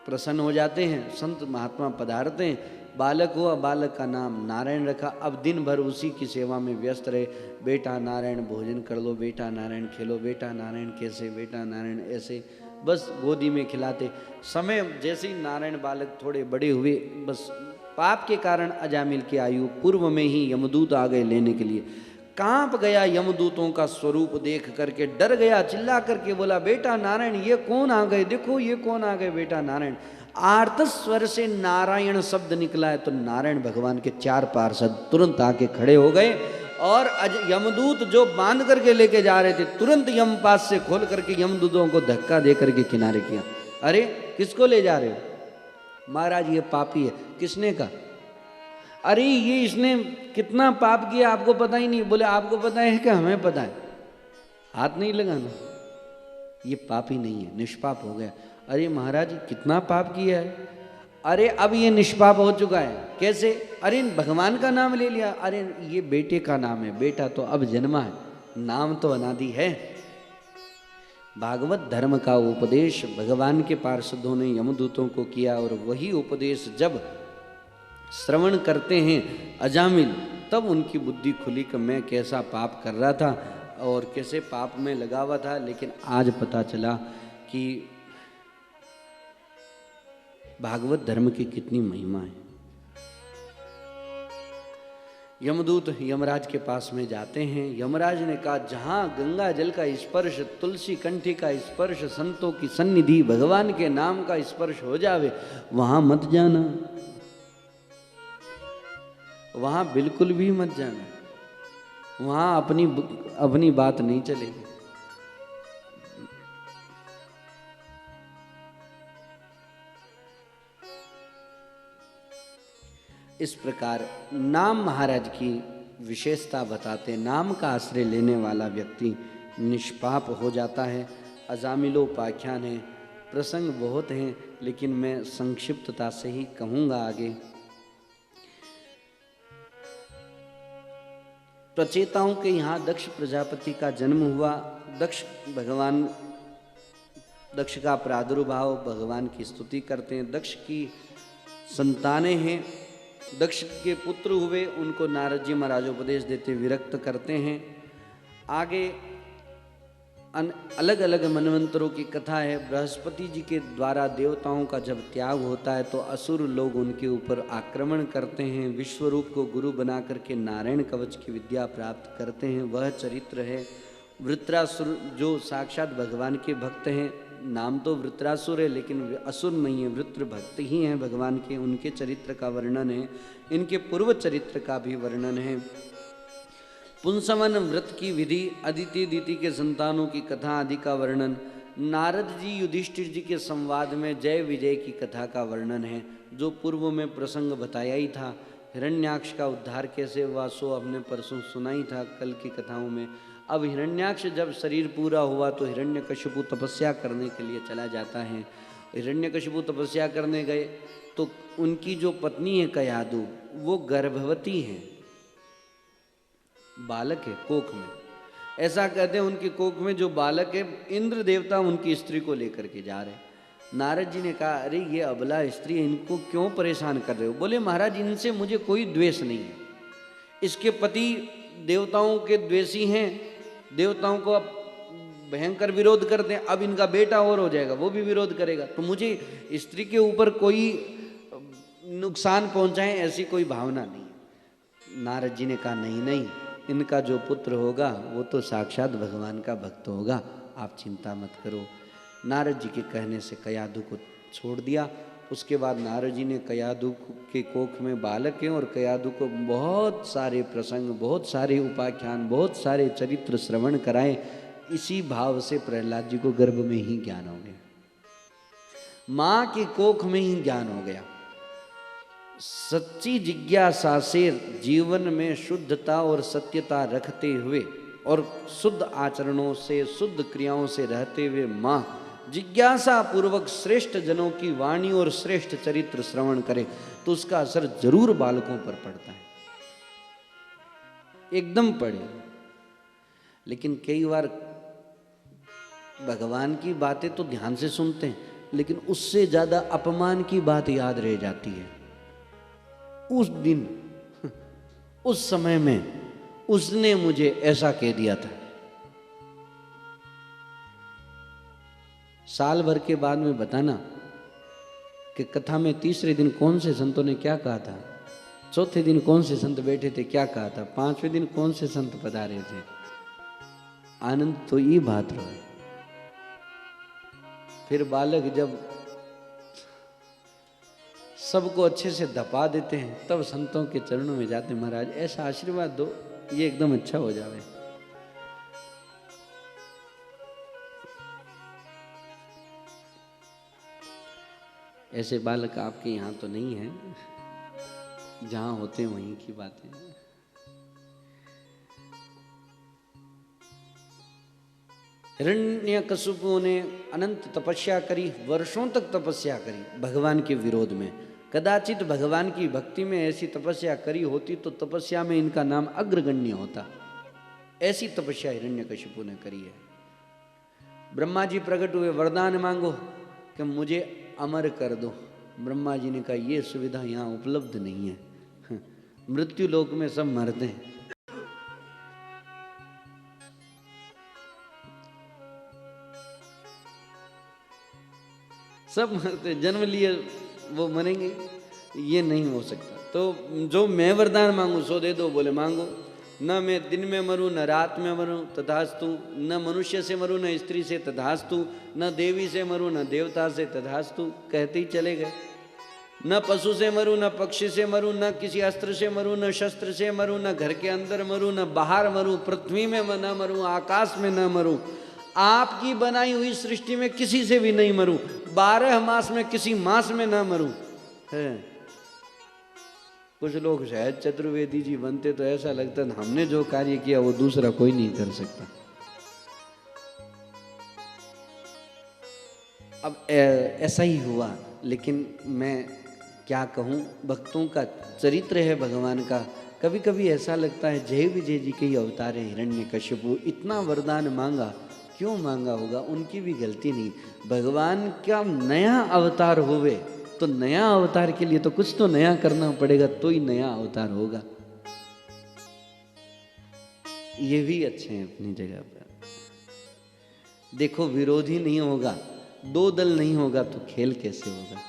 प्रसन्न हो जाते हैं। संत महात्मा पधारते हैं, बालक हुआ, बालक का नाम नारायण रखा। अब दिन भर उसी की सेवा में व्यस्त रहे। बेटा नारायण भोजन कर लो, बेटा नारायण खेलो, बेटा नारायण कैसे, बेटा नारायण ऐसे, बस गोदी में खिलाते। समय जैसे ही नारायण बालक थोड़े बड़े हुए, बस पाप के कारण अजामिल की आयु पूर्व में ही यमदूत आ गए लेने के लिए। कांप गया यमदूतों का स्वरूप देख करके, डर गया, चिल्ला करके बोला बेटा नारायण ये कौन आ गए, देखो ये कौन आ गए बेटा नारायण। आर्त स्वर से नारायण शब्द निकला है तो नारायण भगवान के 4 पार्षद तुरंत आके खड़े हो गए, और यमदूत जो बांध करके लेके जा रहे थे तुरंत यमपास से खोल करके यमदूतों को धक्का दे करके किनारे किया। अरे किसको ले जा रहे हो, महाराज ये पापी है। किसने कहा, अरे ये इसने कितना पाप किया आपको पता ही नहीं। बोले आपको पता है कि हमें पता है, हाथ नहीं लगाना, ये पापी नहीं है, निष्पाप हो गया। अरे महाराज कितना पाप किया है, अरे अब ये निष्पाप हो चुका है। कैसे, अरे भगवान का नाम ले लिया, अरे ये बेटे का नाम है, बेटा तो अब जन्मा है, नाम तो अनादि है। भागवत धर्म का उपदेश भगवान के पार्षदों ने यमदूतों को किया, और वही उपदेश जब श्रवण करते हैं अजामिल, तब उनकी बुद्धि खुली कि मैं कैसा पाप कर रहा था और कैसे पाप में लगा हुआ था। लेकिन आज पता चला कि भागवत धर्म की कितनी महिमा है। यमदूत यमराज के पास में जाते हैं। यमराज ने कहा जहां गंगा जल का स्पर्श, तुलसी कंठी का स्पर्श, संतों की सन्निधि, भगवान के नाम का स्पर्श हो जावे, वहां मत जाना, वहां बिल्कुल भी मत जाना, वहां अपनी बात नहीं चलेगी। इस प्रकार नाम महाराज की विशेषता बताते, नाम का आश्रय लेने वाला व्यक्ति निष्पाप हो जाता है। अजामिलोपाख्यान है, प्रसंग बहुत हैं, लेकिन मैं संक्षिप्तता से ही कहूंगा आगे। प्रचेताओं के यहाँ दक्ष प्रजापति का जन्म हुआ। दक्ष का प्रादुर्भाव, भगवान की स्तुति करते हैं। दक्ष की संतानें हैं, दक्ष के पुत्र हुए, उनको नारद जी महाराज उपदेश देते विरक्त करते हैं। आगे अलग अलग मनवंतरों की कथा है। बृहस्पति जी के द्वारा देवताओं का जब त्याग होता है तो असुर लोग उनके ऊपर आक्रमण करते हैं। विश्वरूप को गुरु बना करके नारायण कवच की विद्या प्राप्त करते हैं। वह चरित्र है। वृत्रासुर जो साक्षात भगवान के भक्त हैं, नाम तो वृत्रासुर है लेकिन असुर नहीं है, वृत्र भक्त ही हैं भगवान के। उनके चरित्र का वर्णन है। इनके पूर्व चरित्र का भी वर्णन है। पुंसवन व्रत की विधि, अदिति दीति के संतानों की कथा आदि का वर्णन। नारद जी युधिष्ठिर जी के संवाद में जय विजय की कथा का वर्णन है, जो पूर्व में प्रसंग बताया ही था। हिरण्याक्ष का उद्धार कैसे हुआ सो हमने परसों सुना ही था कल की कथाओं में। अब हिरण्याक्ष जब शरीर पूरा हुआ तो हिरण्यकशिपु तपस्या करने के लिए चला जाता है। हिरण्यकशिपु तपस्या करने गए तो उनकी जो पत्नी है कयादु, वो गर्भवती है, बालक है कोख में। ऐसा कहते हैं उनकी कोख में जो बालक है, इंद्र देवता उनकी स्त्री को लेकर के जा रहे। नारद जी ने कहा, अरे ये अबला स्त्री है, इनको क्यों परेशान कर रहे हो? बोले महाराज इनसे मुझे कोई द्वेष नहीं है। इसके पति देवताओं के द्वेषी हैं, देवताओं को अब भयंकर विरोध करते हैं। अब इनका बेटा और हो जाएगा, वो भी विरोध करेगा, तो मुझे स्त्री के ऊपर कोई नुकसान पहुंचाए ऐसी कोई भावना नहीं है। नारद जी ने कहा नहीं नहीं, इनका जो पुत्र होगा वो तो साक्षात भगवान का भक्त होगा, आप चिंता मत करो। नारद जी के कहने से कयादु को छोड़ दिया। उसके बाद नारद जी ने कयादु के कोख में बालक हैं और कयादु को बहुत सारे प्रसंग, बहुत सारे उपाख्यान, बहुत सारे चरित्र श्रवण कराए। इसी भाव से प्रहलाद जी को गर्भ में ही ज्ञान हो गया, मां के कोख में ही ज्ञान हो गया। सच्ची जिज्ञासा से जीवन में शुद्धता और सत्यता रखते हुए और शुद्ध आचरणों से, शुद्ध क्रियाओं से रहते हुए मां जिज्ञासा पूर्वक श्रेष्ठ जनों की वाणी और श्रेष्ठ चरित्र श्रवण करे तो उसका असर जरूर बालकों पर पड़ता है, एकदम पड़े। लेकिन कई बार भगवान की बातें तो ध्यान से सुनते हैं, लेकिन उससे ज्यादा अपमान की बात याद रह जाती है। उस दिन, उस समय में उसने मुझे ऐसा कह दिया था। साल भर के बाद में बताना कि कथा में तीसरे दिन कौन से संतों ने क्या कहा था, चौथे दिन कौन से संत बैठे थे क्या कहा था, पांचवें दिन कौन से संत पधारे थे। आनंद तो ये बात रहा। फिर बालक जब सबको अच्छे से दपा देते हैं तब संतों के चरणों में जाते, महाराज ऐसा आशीर्वाद दो ये एकदम अच्छा हो जावे। ऐसे बालक आपके यहाँ तो नहीं है, जहां होते हैं वहीं की बातें। हिरण्यकशिपु ने अनंत तपस्या करी, वर्षों तक तपस्या करी भगवान के विरोध में। कदाचित भगवान की भक्ति में ऐसी तपस्या करी होती तो तपस्या में इनका नाम अग्रगण्य होता। ऐसी तपस्या हिरण्यकशिपु ने करी है। ब्रह्मा जी प्रकट हुए, वरदान मांगो कि मुझे अमर कर दो। ब्रह्मा जी ने कहा ये सुविधा यहाँ उपलब्ध नहीं है, मृत्यु लोक में सब मरते हैं। सब मरते, जन्म लिए वो मरेंगे, ये नहीं हो सकता। तो जो मैं वरदान मांगू सो दे दो। बोले मांगो। न मैं दिन में मरूं न रात में मरूं तथास्तु, न मनुष्य से मरूं न स्त्री से तथास्तु, न देवी से मरूं न देवता से तथास्तु। कहते ही चले गए। न पशु से मरूं न पक्षी से मरूं, न किसी अस्त्र से मरूं न शस्त्र से मरूं, न घर के अंदर मरूं न बाहर मरूं, पृथ्वी में न मरूं आकाश में न मरूं, आपकी बनाई हुई सृष्टि में किसी से भी नहीं मरूं, 12 मास में किसी मास में ना मरूं। है कुछ लोग शायद चतुर्वेदी जी बनते तो ऐसा लगता है हमने जो कार्य किया वो दूसरा कोई नहीं कर सकता। अब ऐसा ही हुआ, लेकिन मैं क्या कहूँ, भक्तों का चरित्र है भगवान का। कभी कभी ऐसा लगता है जय विजय जी के ही अवतार है हिरण्यकश्यपु, इतना वरदान मांगा, क्यों मांगा होगा, उनकी भी गलती नहीं। भगवान का नया अवतार होवे तो नया अवतार के लिए तो कुछ तो नया करना पड़ेगा, तो ही नया अवतार होगा। ये भी अच्छे हैं अपनी जगह पर। देखो विरोधी नहीं होगा, दो दल नहीं होगा तो खेल कैसे होगा।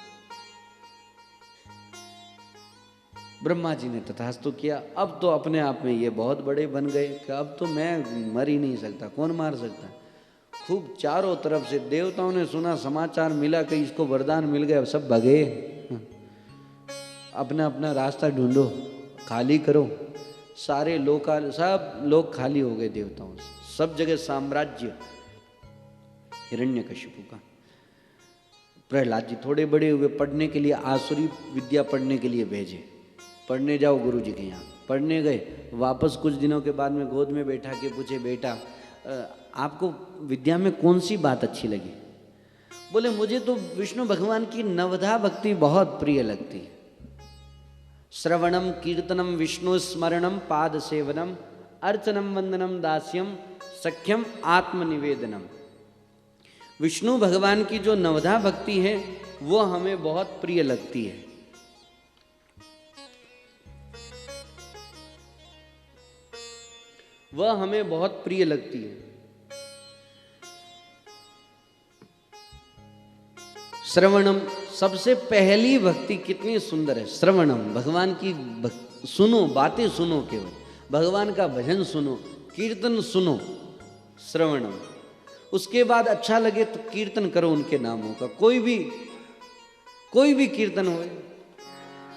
ब्रह्मा जी ने तथास्तु किया। अब तो अपने आप में ये बहुत बड़े बन गए कि अब तो मैं मर ही नहीं सकता, कौन मार सकता। खूब चारों तरफ से देवताओं ने सुना, समाचार मिला कि इसको वरदान मिल गया, सब भगे, अपना अपना रास्ता ढूंढो, खाली करो। सारे लोग, सब लोग खाली हो गए देवताओं से, सब जगह साम्राज्य हिरण्यकशिपु का। प्रहलाद जी थोड़े बड़े हुए, पढ़ने के लिए आसुरी विद्या पढ़ने के लिए भेजे, पढ़ने जाओ गुरु जी के यहाँ। पढ़ने गए, वापस कुछ दिनों के बाद में गोद में बैठा के पूछे, बेटा आपको विद्या में कौन सी बात अच्छी लगी? बोले मुझे तो विष्णु भगवान की नवधा भक्ति बहुत प्रिय लगती है। श्रवणम कीर्तनम विष्णु स्मरणम पाद सेवनम अर्चनम वंदनम दास्यम सख्यम आत्मनिवेदनम। विष्णु भगवान की जो नवधा भक्ति है वो हमें बहुत प्रिय लगती है। वह हमें बहुत प्रिय लगती है। श्रवणम, सबसे पहली भक्ति कितनी सुंदर है, श्रवणम, भगवान की सुनो, बातें सुनो, केवल भगवान का भजन सुनो, कीर्तन सुनो, श्रवणम। उसके बाद अच्छा लगे तो कीर्तन करो उनके नामों का, कोई भी कीर्तन हो।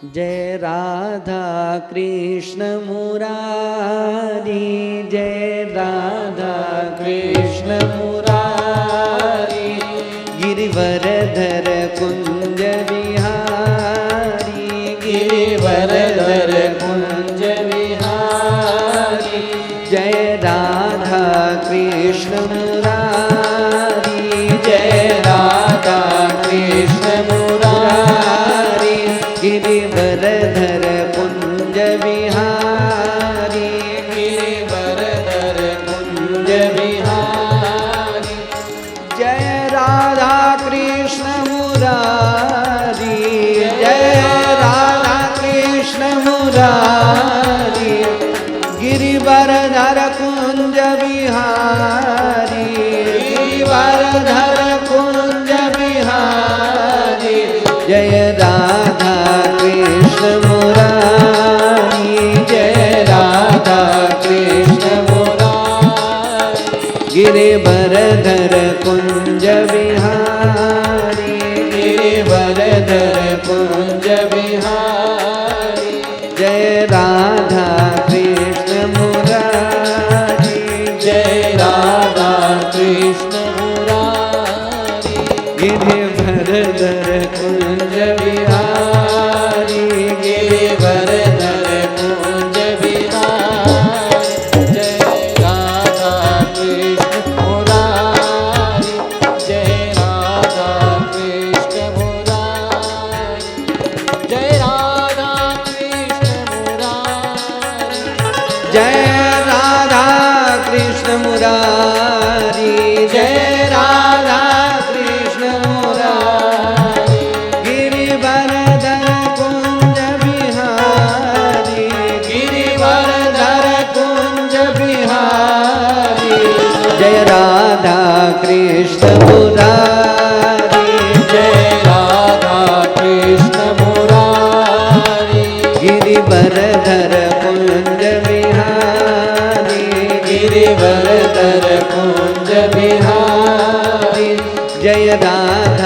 जय राधा कृष्ण मुरारी, जय राधा कृष्ण मुरारी, गिरिवरधर कुंज विहारी, गिरिवरधर कुंज विहारी, जय राधा कृष्ण मुरारी, जय राधा कृष्ण मुरारी, गिरिवरधर कुंज विहारी, गिरिवरधर कुंज विहारी, जय राधा कृष्ण मुरारी, जय राधा कृष्ण मुरारी, गिरिवरधर कुंज विहारी, गिरिवरधर कुंज विहारी, जय राधा कृष्ण मुरारी, जय राधा कृष्ण मुरारी, गिरिवरधर कुंज विहारी, गिरिवरधर कुंज विहारी, जय राधा कृष्ण मुरारी, जय राधा कृष्ण मुरारी, गिरिवरधर कुंज विहारी, गिरिवरधर कुंज विहारी, जय राधा कृष्ण मुरारी, जय राधा कृष्ण मुरारी, जय राधा कृष्ण मुरारी, जय राधा कृष्ण मुरारी, जय राधा कृष्ण मुरारी, गिरिवरधर कुंज विहारी, गिरिवरधर कुंज विहारी, जय राधा कृष्ण मुरारी, जय राधा कृष्ण मुरारी, गिरिवरधर कुंज विहारी, गिरिवरधर कुंज विहारी, जय राधा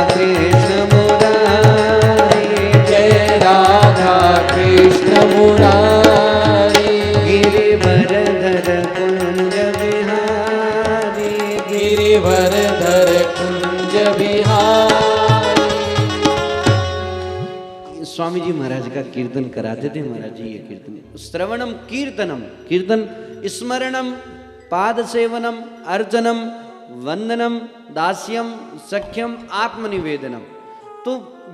कृष्ण मुरारी, जय राधा कृष्ण मुरारी, गिरिवरधर कुंज विहारी, गिरिवरधर कुंज विहारी। स्वामी जी महाराज का कीर्तन कराते थे महाराज जी। ये कीर्तन श्रवणम कीर्तनम, कीर्तन स्मरणम, पाद सेवनम, अर्चनम, वंदनम, दास्यम, सख्यम, आत्मनिवेदनम। तो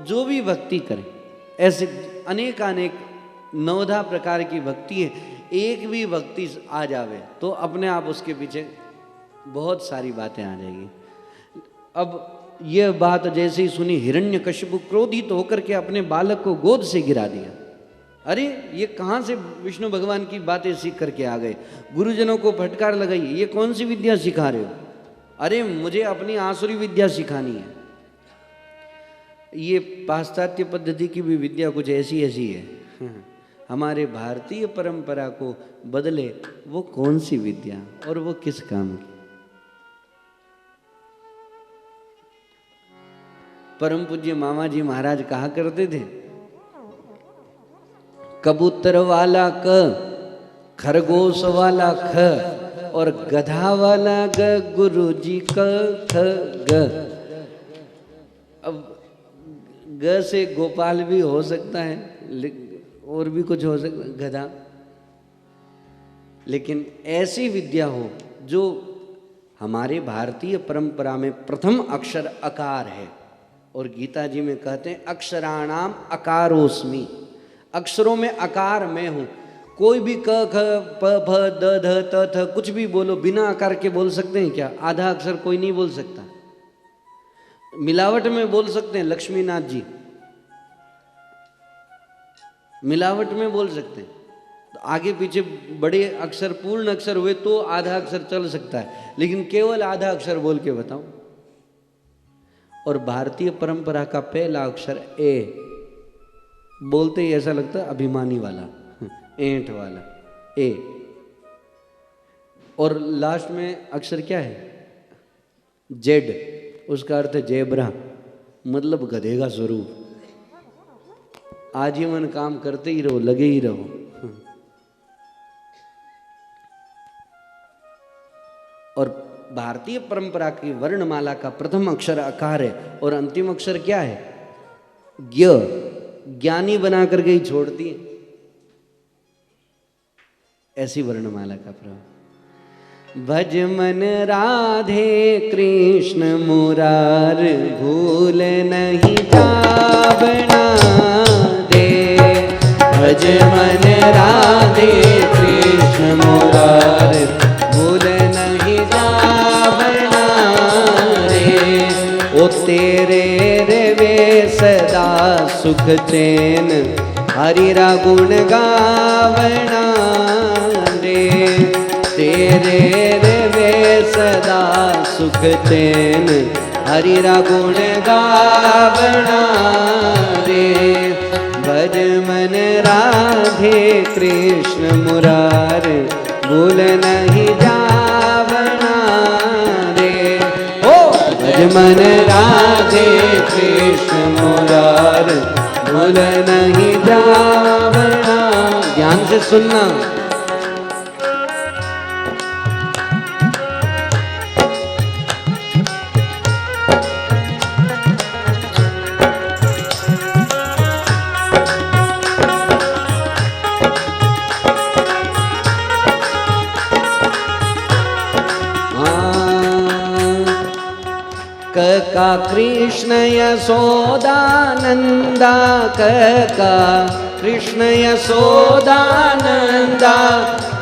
जो भी भक्ति करे, ऐसे अनेक नवधा प्रकार की भक्ति है, एक भी भक्ति आ जावे तो अपने आप उसके पीछे बहुत सारी बातें आ जाएगी। अब यह बात जैसे ही सुनी, हिरण्यकशिपु क्रोधित होकर के अपने बालक को गोद से गिरा दिया। अरे ये कहाँ से विष्णु भगवान की बातें सीख करके आ गए। गुरुजनों को फटकार लगाई, ये कौन सी विद्या सिखा रहे हो? अरे मुझे अपनी आसुरी विद्या सिखानी है। ये पाश्चात्य पद्धति की भी विद्या कुछ ऐसी है। हमारे भारतीय परंपरा को बदले वो कौन सी विद्या और वो किस काम की? परम पूज्य मामा जी महाराज कहा करते थे, कबूतर वाला क, खरगोश वाला ख और गधा वाला ग, गुरु जी क ख ग। अब ग से गोपाल भी हो सकता है और भी कुछ हो सकता है, गधा। लेकिन ऐसी विद्या हो जो हमारे भारतीय परंपरा में प्रथम अक्षर अकार है। और गीता जी में कहते हैं अक्षराणाम अकारोस्मि, अक्षरों में अकार मैं हूं। कोई भी क ख प फ द ध त थ कुछ भी बोलो, बिना आकार के बोल सकते हैं क्या? आधा अक्षर कोई नहीं बोल सकता। मिलावट में बोल सकते हैं, लक्ष्मीनाथ जी मिलावट में बोल सकते हैं। तो आगे पीछे बड़े अक्षर पूर्ण अक्षर हुए तो आधा अक्षर चल सकता है, लेकिन केवल आधा अक्षर बोल के बताओ। और भारतीय परंपरा का पहला अक्षर ए, बोलते ही ऐसा लगता है अभिमानी वाला, ऐंठ वाला ए। और लास्ट में अक्षर क्या है? जेड, उसका अर्थ है जेब्रा, मतलब गधे का स्वरूप। आजीवन काम करते ही रहो, लगे ही रहो। और भारतीय परंपरा की वर्णमाला का प्रथम अक्षर अकार है और अंतिम अक्षर क्या है? ज्ञ। ज्ञानी बना करके ही छोड़ती है। ऐसी वर्णमाला का प्रभाव। भज मन राधे कृष्ण मुरार, भूल नहीं जावना दे। भज मन राधे कृष्ण मुरार, भूल नहीं जावना रे। ओ तेरे रे वे सदा सुख चैन, हरि रा गुण गावना रे। तेरे रे वे सदा सुख चैन, हरि रा गुण गावना रे। भज मन राधे कृष्ण मुरार, भूल नहीं जावना रे। ओ भज मन राधे कृष्ण मुरार, भूल नहीं जावना। ध्यान से सुनना। कका कृष्ण यशोदानंदा, कका कृष्ण यशोदानंदा।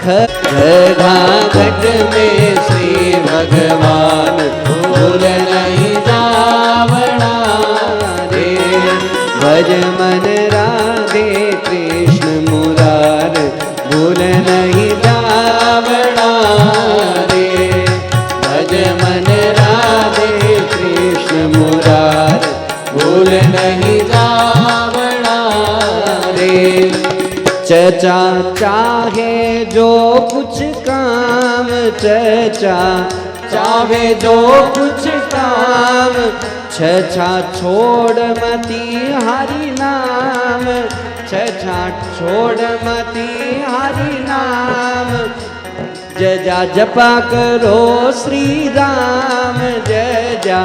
घड़ा घट में श्री भगवान, भूल नहीं जावना रे। भज मन राधे कृष्ण मुरार, भूल नहीं जावना रे। भज मन राधे कृष्ण मुरार, भूल नहीं जावना रे। चचा चाहे जो कुछ काम, चचा चाहे जो कुछ काम। छछा छोड़ मती हरि नाम, छछा छोड़ मती हरि नाम। जय जा जपा करो श्री राम, जय जा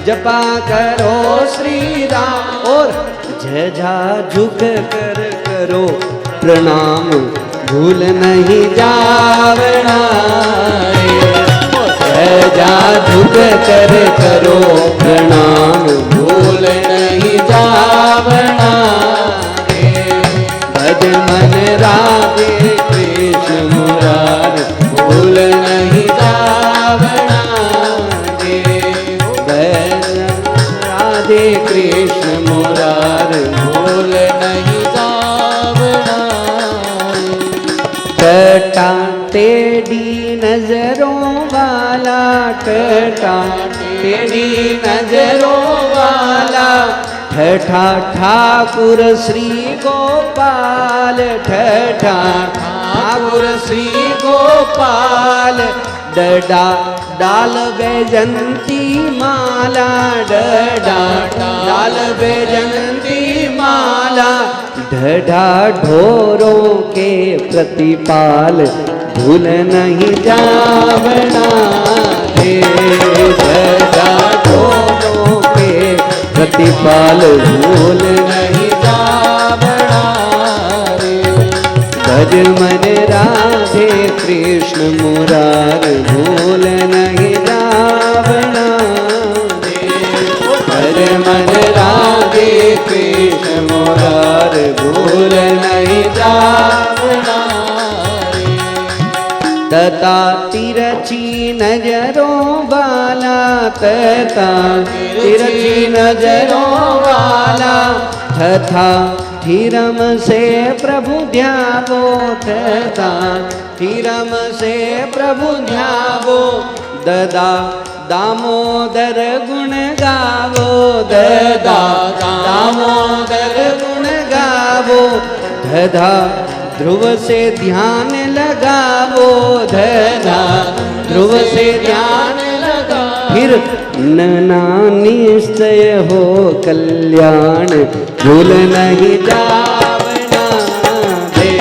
जपा करो श्री राम। और जय जा झुक कर करो प्रणाम, भूल नहीं जावना रे। सहजा झुक कर करो प्रणाम, भूल नहीं जावना रे। भज मन राधे कृष्ण मुरार, भूल नहीं जावना रे। भज राधे कृष्ण मुरार, भूल नहीं जावना। टटा टेढ़ी नजरों वाला, टटा टेढ़ी नजरों वाला, ठठा ठाकुर श्री गोपाल, ठठा ठाकुर श्री गोपाल। डडा डाल बैजंती माला, डडा डाल बैजंती माला। ढढा ढोरों के प्रतिपाल, भूल नहीं जावना रे। ढढा ढोरों के प्रतिपाल, भूल नहीं जावना रे। भज मन राधे कृष्ण मुरार, भूल नहीं जावना रे। भज मन राधे कृष्ण मुरार, भूल नहीं जावना रे। तथा तिरछी नजरों वाला, तथा तिरछी नजरों वाला, तथा धीरम से प्रभु ध्यावो, तथा धीरम से प्रभु ध्यावो। ददा दामोदर गुण गावो, ददा दामोदर गुण गावो। धधा ध्रुव से ध्यान लगावो, धधा ध्रुव से ध्यान लगा। फिर नना निश्चय हो कल्याण, भूल नहीं जावना रे।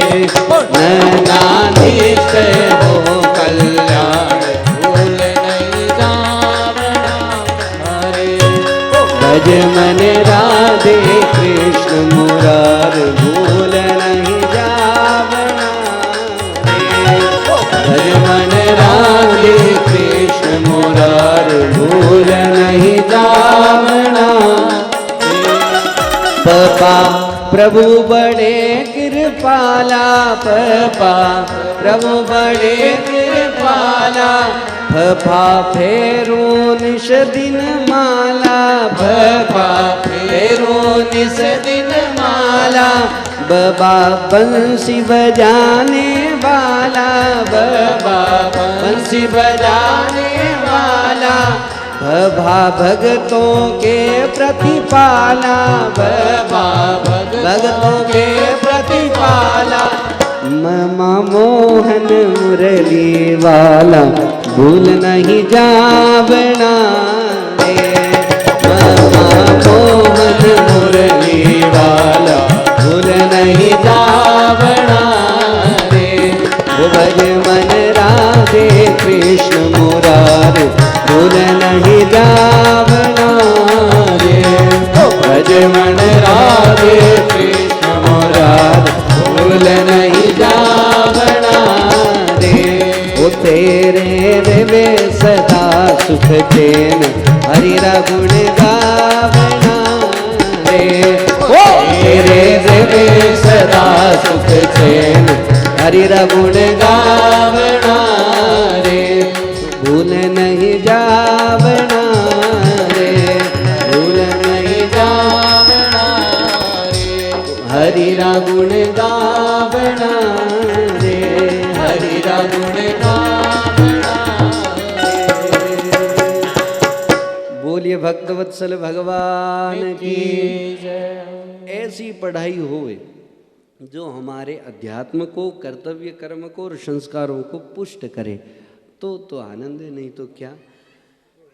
नना निश्चय हो कल्याण, भूल नहीं जावना रे। भज मन राधे कृष्ण मुरार, भूल नहीं जावना रे। भज मन राधे कृष्ण मुरार, भूल नहीं जावना रे। पपा प्रभु बड़े कृपाला, पपा प्रभु बड़े कृपाला। फफा फेरो निश दिन माला, फफा फेरो निश दिन माला। बबा बंसी बजाने वाला, बबा बंसी बजाने वाला। भभा भगतों के प्रतिपाला, भभा भगतों के प्रतिपाला। ममा मोहन मुरली वाला, भूल नहीं जावना रे। ममा मोहन मुरली वाला, भूल नहीं जावना रे। भज मन राधे कृष्ण मुरार, भूल नहीं जावना रे। भज मन राधे कृष्ण मुरार, भूल नहीं जावना रे। ओ तेरे रे सदा सुख चैन, हरि गुण गावना रे। ओ तेरे रे सदा सुख चैन, हरि गुण गावना रे। भूल नहीं जावना रे, भूल नहीं जावना रे। हरि गुण गावना रे, हरि गुण गावना रे। बोलिए भक्तवत्सल भगवान की जय। ऐसी पढ़ाई होवे जो हमारे अध्यात्म को, कर्तव्य कर्म को और संस्कारों को पुष्ट करे, तो आनंद है, नहीं तो क्या।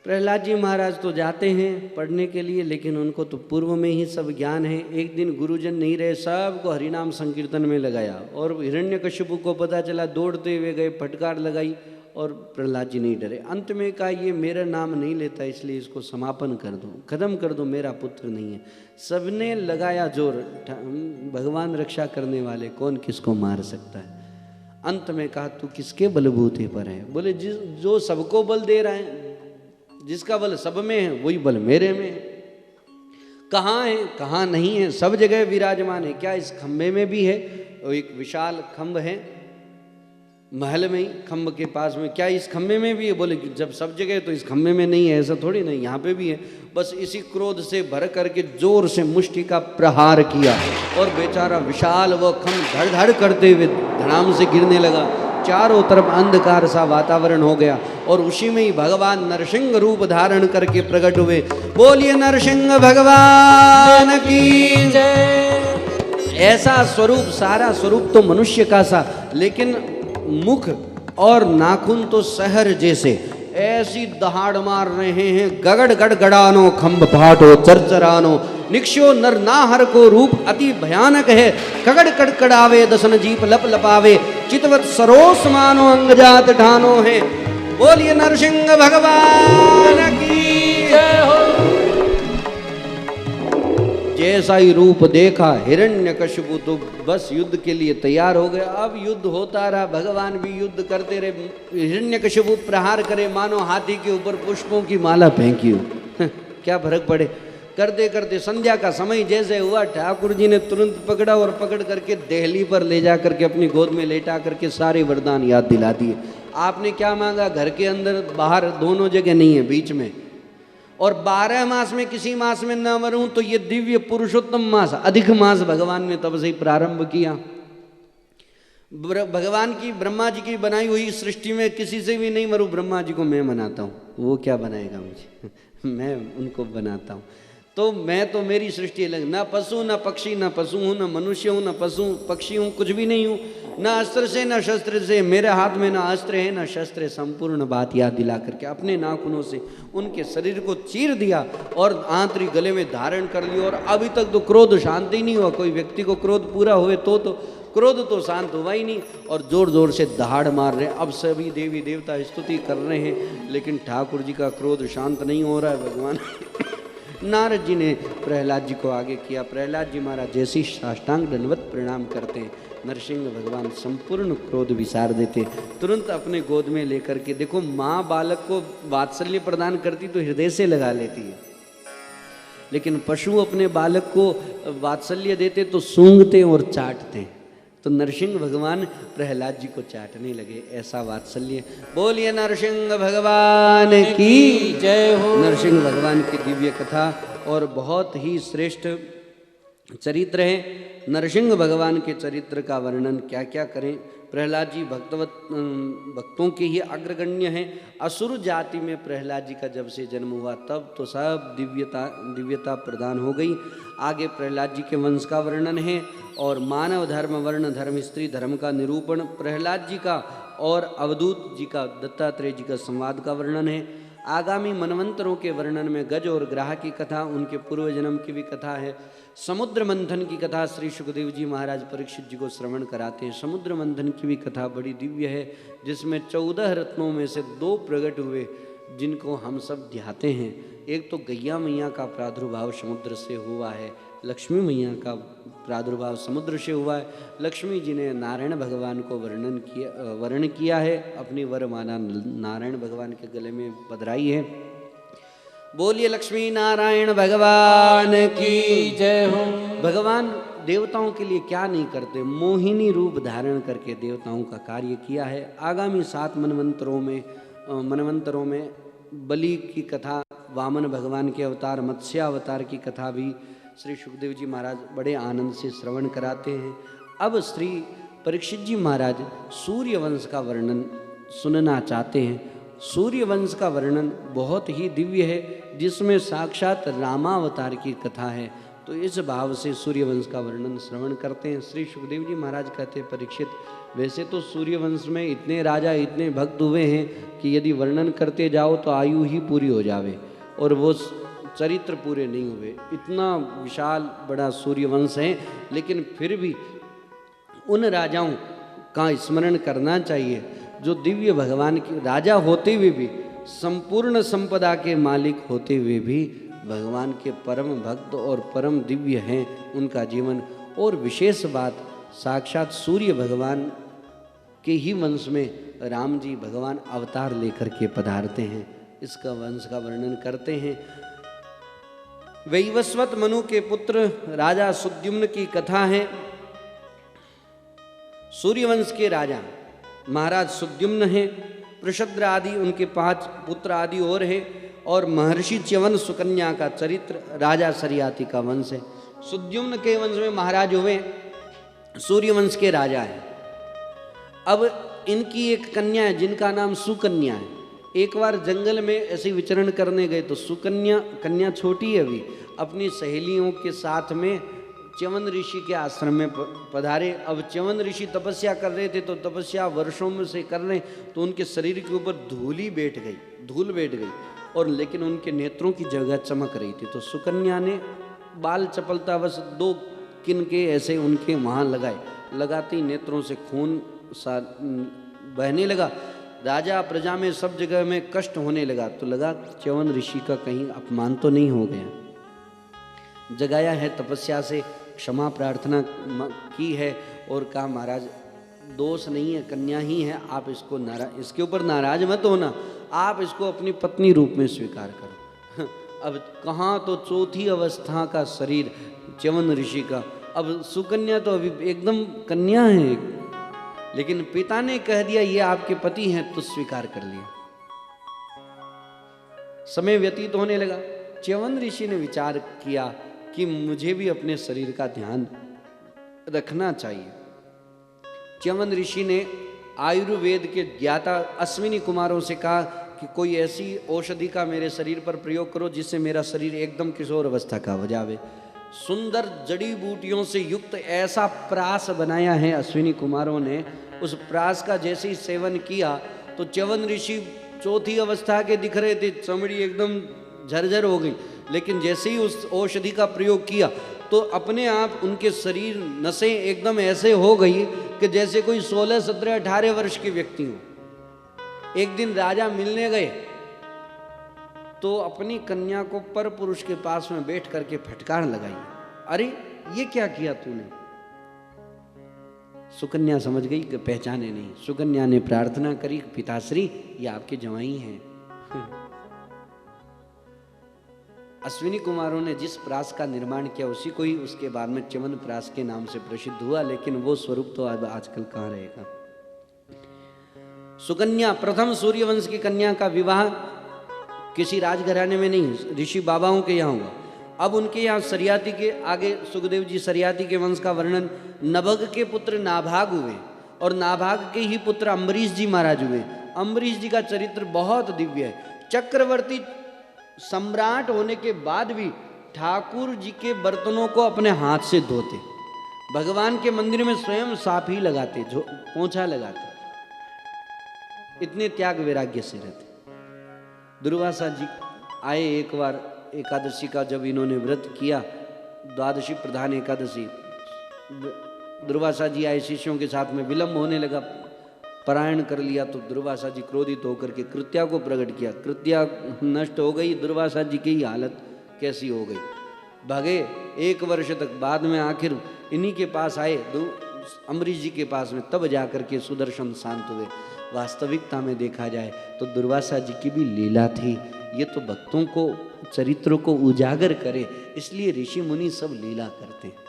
प्रहलाद जी महाराज तो जाते हैं पढ़ने के लिए, लेकिन उनको तो पूर्व में ही सब ज्ञान है। एक दिन गुरुजन नहीं रहे, सबको हरिनाम संकीर्तन में लगाया, और हिरण्यकशिपु को पता चला, दौड़ते हुए गए, फटकार लगाई, और प्रहलाद जी नहीं डरे। अंत में कहा, ये मेरा नाम नहीं लेता, इसलिए इसको समापन कर दो, खत्म कर दो, मेरा पुत्र नहीं है। सबने लगाया जोर, भगवान रक्षा करने वाले, कौन किसको मार सकता है। अंत में कहा तू किसके बलबूते पर है? बोले जो सबको बल दे रहा है, जिसका बल सब में है वही बल मेरे में है। कहाँ है कहाँ नहीं है, सब जगह विराजमान है। क्या इस खंभे में भी है? और एक विशाल खंभ है महल में ही, खंभ के पास में। क्या इस खंभे में भी है? बोले जब सब जगह तो इस खंभे में नहीं है, ऐसा थोड़ी नहीं, यहाँ पे भी है। बस इसी क्रोध से भर करके जोर से मुष्टि का प्रहार किया और बेचारा विशाल वो खंभ धड़ धड़ करते हुए धड़ाम से गिरने लगा। चारों तरफ अंधकार सा वातावरण हो गया और उसी में ही भगवान नरसिंह रूप धारण करके प्रकट हुए। बोलिए नरसिंह भगवान की जय। ऐसा स्वरूप, सारा स्वरूप तो मनुष्य का सा, लेकिन मुख और नाखून तो शहर जैसे, ऐसी दहाड़ मार रहे हैं। गगड़ गड़गड़ानो खंभ फाटो चरचरानो, निक्षो नर नाहर को रूप अति भयानक है। कगड़ कड़कड़ावे दसन जीप लप लपावे, चितवत सरोस मानो अंगजात ठानो है। बोलिए नरसिंह भगवान की जय हो। जैसा ही रूप देखा हिरण्यकशिपु तो बस युद्ध के लिए तैयार हो गया। अब युद्ध होता रहा, भगवान भी युद्ध करते रहे। हिरण्यकशिपु प्रहार करे मानो हाथी के ऊपर पुष्पों की माला फेंकी हो। क्या फर्क पड़े। करते करते संध्या का समय जैसे हुआ, ठाकुर जी ने तुरंत पकड़ा और पकड़ करके देहली पर ले जा करके अपनी गोद में लेटा करके सारे वरदान याद दिला दिए। आपने क्या मांगा? घर के अंदर बाहर दोनों जगह नहीं है, बीच में। और 12 मास में किसी मास में न मरूं तो ये दिव्य पुरुषोत्तम मास, अधिक मास भगवान ने तब से ही प्रारंभ किया। भगवान की, ब्रह्मा जी की बनाई हुई सृष्टि में किसी से भी नहीं मरूं, ब्रह्मा जी को मैं बनाता हूँ, वो क्या बनाएगा मुझे। मैं उनको बनाता हूँ। तो मैं तो, मेरी सृष्टि अलग, ना पशु ना पक्षी, ना पशु हूँ ना मनुष्य हूँ, ना पशु पक्षी हूँ, कुछ भी नहीं हूँ। ना अस्त्र से ना शस्त्र से, मेरे हाथ में ना अस्त्र है ना शस्त्र है। संपूर्ण बात याद दिला करके अपने नाखूनों से उनके शरीर को चीर दिया और आंतरिक गले में धारण कर लिया। और अभी तक तो क्रोध शांत ही नहीं हुआ। कोई व्यक्ति को क्रोध पूरा हुए तो क्रोध तो शांत हुआ ही नहीं, और जोर जोर से दहाड़ मार रहे हैं। अब सभी देवी देवता स्तुति कर रहे हैं, लेकिन ठाकुर जी का क्रोध शांत नहीं हो रहा है। भगवान नारद जी ने प्रहलाद जी को आगे किया। प्रहलाद जी महाराज जैसी साष्टांग दंडवत प्रणाम करते हैं, नरसिंह भगवान संपूर्ण क्रोध विसार देते, तुरंत अपने गोद में लेकर के। देखो, माँ बालक को वात्सल्य प्रदान करती तो हृदय से लगा लेती है, लेकिन पशु अपने बालक को वात्सल्य देते तो सूंघते और चाटते। तो नरसिंह भगवान प्रहलाद जी को चाटने लगे, ऐसा वात्सल्य। बोलिए नरसिंह भगवान की जय हो। नरसिंह भगवान की दिव्य कथा और बहुत ही श्रेष्ठ चरित्र है। नरसिंह भगवान के चरित्र का वर्णन क्या क्या करें। प्रहलाद जी भक्तों के ही अग्रगण्य हैं। असुर जाति में प्रहलाद जी का जब से जन्म हुआ तब तो सब दिव्यता प्रदान हो गई। आगे प्रहलाद जी के वंश का वर्णन है और मानव धर्म, वर्ण धर्म, स्त्री धर्म का निरूपण प्रहलाद जी का और अवधूत जी का, दत्तात्रेय जी का संवाद का वर्णन है। आगामी मनवंतरों के वर्णन में गज और ग्राह की कथा, उनके पूर्व जन्म की भी कथा है। समुद्र मंथन की कथा श्री सुखदेव जी महाराज परीक्षित जी को श्रवण कराते हैं। समुद्र मंथन की भी कथा बड़ी दिव्य है, जिसमें 14 रत्नों में से 2 प्रकट हुए जिनको हम सब ध्याते हैं। एक तो गैया मैया का प्रादुर्भाव समुद्र से हुआ है, लक्ष्मी मैया का प्रादुर्भाव समुद्र से हुआ है। लक्ष्मी जी ने नारायण भगवान को वर्ण किया है, अपनी वरमाला नारायण भगवान के गले में बधराई है। बोलिए लक्ष्मी नारायण भगवान की जय हो। भगवान देवताओं के लिए क्या नहीं करते, मोहिनी रूप धारण करके देवताओं का कार्य किया है। आगामी 7 मनवंतरों में बलि की कथा, वामन भगवान के अवतार, मत्स्य अवतार की कथा भी श्री सुखदेव जी महाराज बड़े आनंद से श्रवण कराते हैं। अब श्री परीक्षित जी महाराज सूर्य वंश का वर्णन सुनना चाहते हैं। सूर्य वंश का वर्णन बहुत ही दिव्य है, जिसमें साक्षात रामावतार की कथा है। तो इस भाव से सूर्य वंश का वर्णन श्रवण करते हैं। श्री सुखदेव जी महाराज कहते हैं, परीक्षित वैसे तो सूर्य वंश में इतने राजा, इतने भक्त हुए हैं कि यदि वर्णन करते जाओ तो आयु ही पूरी हो जावे, और वो चरित्र पूरे नहीं हुए। इतना विशाल बड़ा सूर्य वंश है, लेकिन फिर भी उन राजाओं का स्मरण करना चाहिए जो दिव्य भगवान के राजा होते हुए भी, संपूर्ण संपदा के मालिक होते हुए भी भगवान के परम भक्त और परम दिव्य हैं उनका जीवन। और विशेष बात, साक्षात सूर्य भगवान के ही वंश में राम जी भगवान अवतार लेकर के पधारते हैं। इसका वंश का वर्णन करते हैं। वैवस्वत मनु के पुत्र राजा सुद्युम्न की कथा है। सूर्यवंश के राजा महाराज सुद्युम्न हैं। पृषद्र आदि उनके 5 पुत्र आदि और है। और महर्षि च्यवन सुकन्या का चरित्र राजा सरियाती का वंश है। सुद्युम्न के वंश में महाराज हुए, सूर्यवंश के राजा हैं। अब इनकी एक कन्या है जिनका नाम सुकन्या है। एक बार जंगल में ऐसे विचरण करने गए तो सुकन्या, कन्या छोटी है अभी, अपनी सहेलियों के साथ में च्यवन ऋषि के आश्रम में पधारे। अब च्यवन ऋषि तपस्या कर रहे थे, तो तपस्या वर्षों में से कर रहे, तो उनके शरीर के ऊपर धूल बैठ गई और लेकिन उनके नेत्रों की जगह चमक रही थी। तो सुकन्या ने बाल चपलतावश 2 किनके ऐसे उनके वहाँ लगाते ही नेत्रों से खून सा बहने लगा। राजा प्रजा में सब जगह में कष्ट होने लगा। तो लगा च्यवन ऋषि का कहीं अपमान तो नहीं हो गया। जगाया है, तपस्या से क्षमा प्रार्थना की है और कहा महाराज दोष नहीं है, कन्या ही है, आप इसके ऊपर नाराज मत होना, आप इसको अपनी पत्नी रूप में स्वीकार करो। अब कहाँ तो चौथी अवस्था का शरीर च्यवन ऋषि का, अब सुकन्या तो अभी एकदम कन्या है, लेकिन पिता ने कह दिया ये आपके पति हैं तो स्वीकार कर लिया। समय व्यतीत होने लगा। च्यवन ऋषि ने विचार किया कि मुझे भी अपने शरीर का ध्यान रखना चाहिए। च्यवन ऋषि ने आयुर्वेद के ज्ञाता अश्विनी कुमारों से कहा कि कोई ऐसी औषधि का मेरे शरीर पर प्रयोग करो जिससे मेरा शरीर एकदम किशोर अवस्था का हो जावे। सुंदर जड़ी बूटियों से युक्त ऐसा प्रास बनाया है अश्विनी कुमारों ने। उस प्रास का जैसे ही सेवन किया तो च्यवन ऋषि चौथी अवस्था के दिख रहे थे, चमड़ी एकदम झरझर हो गई। लेकिन जैसे ही उस औषधि का प्रयोग किया तो अपने आप उनके शरीर नसें एकदम ऐसे हो गई कि जैसे कोई 16, 17, 18 वर्ष के व्यक्ति हो। एक दिन राजा मिलने गए तो अपनी कन्या को पर पुरुष के पास में बैठ करके फटकार लगाई, अरे ये क्या किया तूने? सुकन्या समझ गई कि पहचाने नहीं। सुकन्या ने प्रार्थना करी, पिताश्री ये आपके जवाई हैं। अश्विनी कुमारों ने जिस प्रास का निर्माण किया उसी को ही उसके बाद में च्यवन प्रास के नाम से प्रसिद्ध हुआ, लेकिन वो स्वरूप तो अब आजकल कहाँ रहेगा। सुकन्या, प्रथम सूर्यवंश की कन्या का विवाह किसी राजघराने में नहीं, ऋषि बाबाओं के यहाँ हुआ। अब उनके यहाँ सरियाती के आगे सुखदेव जी सरियाती के वंश का वर्णन, नभग के पुत्र नाभाग हुए और नाभाग के ही पुत्र अम्बरीश जी महाराज हुए। अम्बरीश जी का चरित्र बहुत दिव्य है। चक्रवर्ती सम्राट होने के बाद भी ठाकुर जी के बर्तनों को अपने हाथ से धोते, भगवान के मंदिर में स्वयं साफ ही लगाते, जो पोंछा लगाते, इतने त्याग वैराग्य से रहते। दुर्वासा जी आए एक बार एकादशी का, जब इन्होंने व्रत किया, द्वादशी प्रधान एकादशी, दुर्वासा जी आए, शिष्यों के साथ में विलंब होने लगा, परायण कर लिया। तो दुर्वासा जी क्रोधित होकर के कृत्या को प्रकट किया। कृत्या नष्ट हो गई, दुर्वासा जी की हालत कैसी हो गई, भागे 1 वर्ष तक। बाद में आखिर इन्हीं के पास आए, अम्बरीश जी के पास में, तब जाकर के सुदर्शन शांत हुए। वास्तविकता में देखा जाए तो दुर्वासा जी की भी लीला थी। ये तो भक्तों को, चरित्रों को उजागर करे, इसलिए ऋषि मुनि सब लीला करते हैं।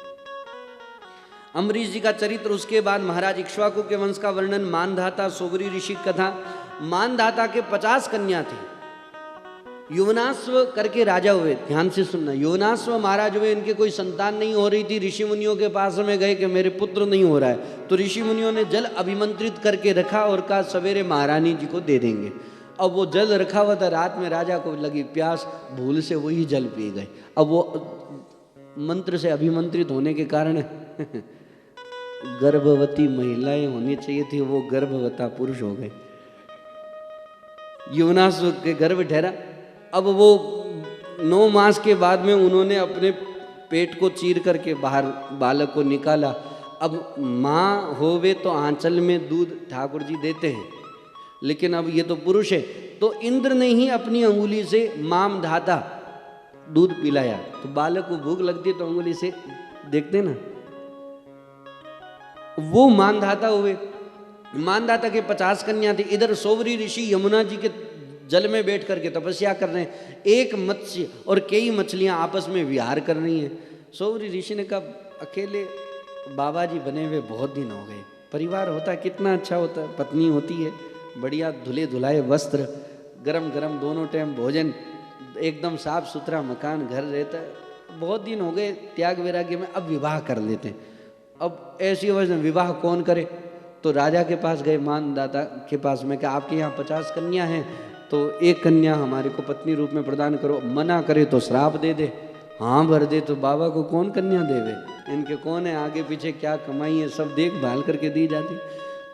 अम्बरीश जी का चरित्र, उसके बाद महाराज इक्ष्वाकु के वंश का वर्णन, मानधाता सोगरी ऋषि कथा। मानधाता के 50 कन्या थी। युवनाश्व करके राजा हुए, ध्यान से सुनना, युवनाश्व महाराज हुए, इनके कोई संतान नहीं हो रही थी। ऋषि मुनियों के पास में गए कि मेरे पुत्र नहीं हो रहा है, तो ऋषि मुनियों ने जल अभिमंत्रित करके रखा और कहा सवेरे महारानी जी को दे देंगे। अब वो जल रखा हुआ था, रात में राजा को लगी प्यास, भूल से वही जल पी गए। अब वो मंत्र से अभिमंत्रित होने के कारण गर्भवती महिलाएं होनी चाहिए थी, वो गर्भवता पुरुष हो गए। युवनाश्व के गर्भ ठहरा। अब वो 9 मास के बाद में उन्होंने अपने पेट को चीर करके बाहर बालक को निकाला। अब माँ होवे तो आंचल में दूध ठाकुर जी देते हैं, लेकिन अब ये तो पुरुष है, तो इंद्र ने ही अपनी अंगुली से माम धाता दूध पिलाया। तो बालक को भूख लगती है तो अंगुली से देखते ना, वो मानधाता हुए। मानदाता के 50 कन्या थी। इधर सोवरी ऋषि यमुना जी के जल में बैठ करके तपस्या कर रहे हैं। एक मत्स्य और कई मछलियां आपस में विहार कर रही हैं। सोवरी ऋषि ने कहा, अकेले बाबा जी बने हुए बहुत दिन हो गए, परिवार होता कितना अच्छा होता, पत्नी होती है, बढ़िया धुले धुलाए वस्त्र, गरम गरम दोनों टाइम भोजन, एकदम साफ सुथरा मकान घर रहता है, बहुत दिन हो गए त्याग वैराग्य में, अब विवाह कर लेते हैं। अब ऐसी अवस्था में विवाह कौन करे? तो राजा के पास गए, मानदाता के पास में, क्या आपके यहाँ 50 कन्या हैं तो एक कन्या हमारे को पत्नी रूप में प्रदान करो। मना करे तो श्राप दे दे, हाँ भर दे तो बाबा को कौन कन्या देवे, इनके कौन है, आगे पीछे क्या कमाई है, सब देखभाल करके दी जाती।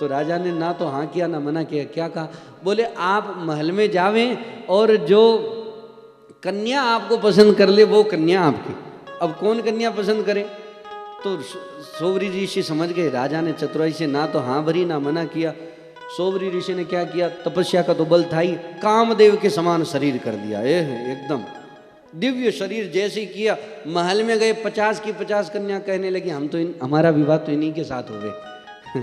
तो राजा ने ना तो हाँ किया ना मना किया। क्या कहा? बोले आप महल में जावें और जो कन्या आपको पसंद कर ले वो कन्या आपकी। अब कौन कन्या पसंद करे? तो सोवरी ऋषि समझ गए, राजा ने चतुराई से ना तो हाँ भरी ना मना किया। सोवरी ऋषि ने क्या किया, तपस्या का तो बल था ही, कामदेव के समान शरीर कर दिया, एकदम दिव्य शरीर जैसे किया। महल में गए, 50 की 50 कन्या कहने लगी, हम तो हमारा विवाह तो इन्हीं के साथ हो गए।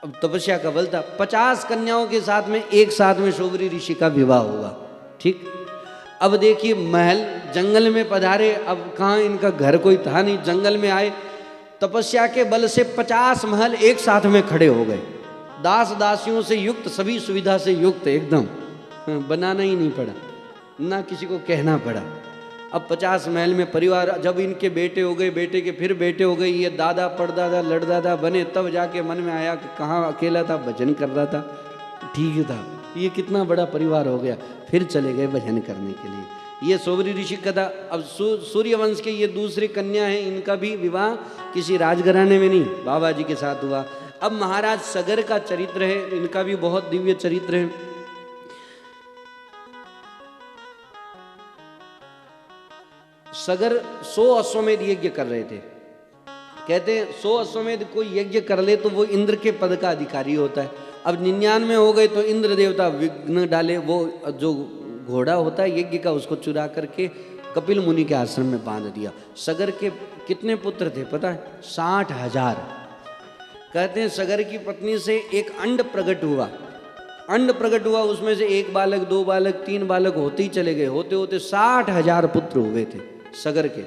अब तपस्या का बल था, 50 कन्याओं के साथ में एक साथ में सोवरी ऋषि का विवाह होगा। ठीक, अब देखिए महल जंगल में पधारे, अब कहाँ इनका घर कोई था नहीं, जंगल में आए, तपस्या के बल से 50 महल एक साथ में खड़े हो गए, दास दासियों से युक्त, सभी सुविधा से युक्त, एकदम बनाना ही नहीं पड़ा, ना किसी को कहना पड़ा। अब 50 महल में परिवार, जब इनके बेटे हो गए, बेटे के फिर बेटे हो गए, ये दादा परदादा लड़दादा बने, तब जाके मन में आया कि कहाँ अकेला था, भजन कर रहा था, ठीक था, ये कितना बड़ा परिवार हो गया। फिर चले गए भजन करने के लिए। ये सोवरी ऋषि कथा। अब सूर्यवंश के ये दूसरी कन्या हैं, इनका भी विवाह किसी राजघराने में नहीं, बाबा जी के साथ हुआ। अब महाराज सगर का चरित्र है, इनका भी बहुत दिव्य चरित्र है। सगर 100 अश्वमेध यज्ञ कर रहे थे। कहते हैं 100 अश्वमेध कोई यज्ञ कर ले तो वो इंद्र के पद का अधिकारी होता है। अब 99 हो गए तो इंद्र देवता विघ्न डाले, वो जो घोड़ा होता है यज्ञ का उसको चुरा करके कपिल मुनि के आश्रम में बांध दिया। सगर के कितने पुत्र थे पता है? 60,000। कहते हैं सगर की पत्नी से एक अंड प्रकट हुआ, अंड प्रकट हुआ, उसमें से एक बालक, 2 बालक, 3 बालक होते ही चले गए, होते होते 60,000 पुत्र हुए थे सगर के।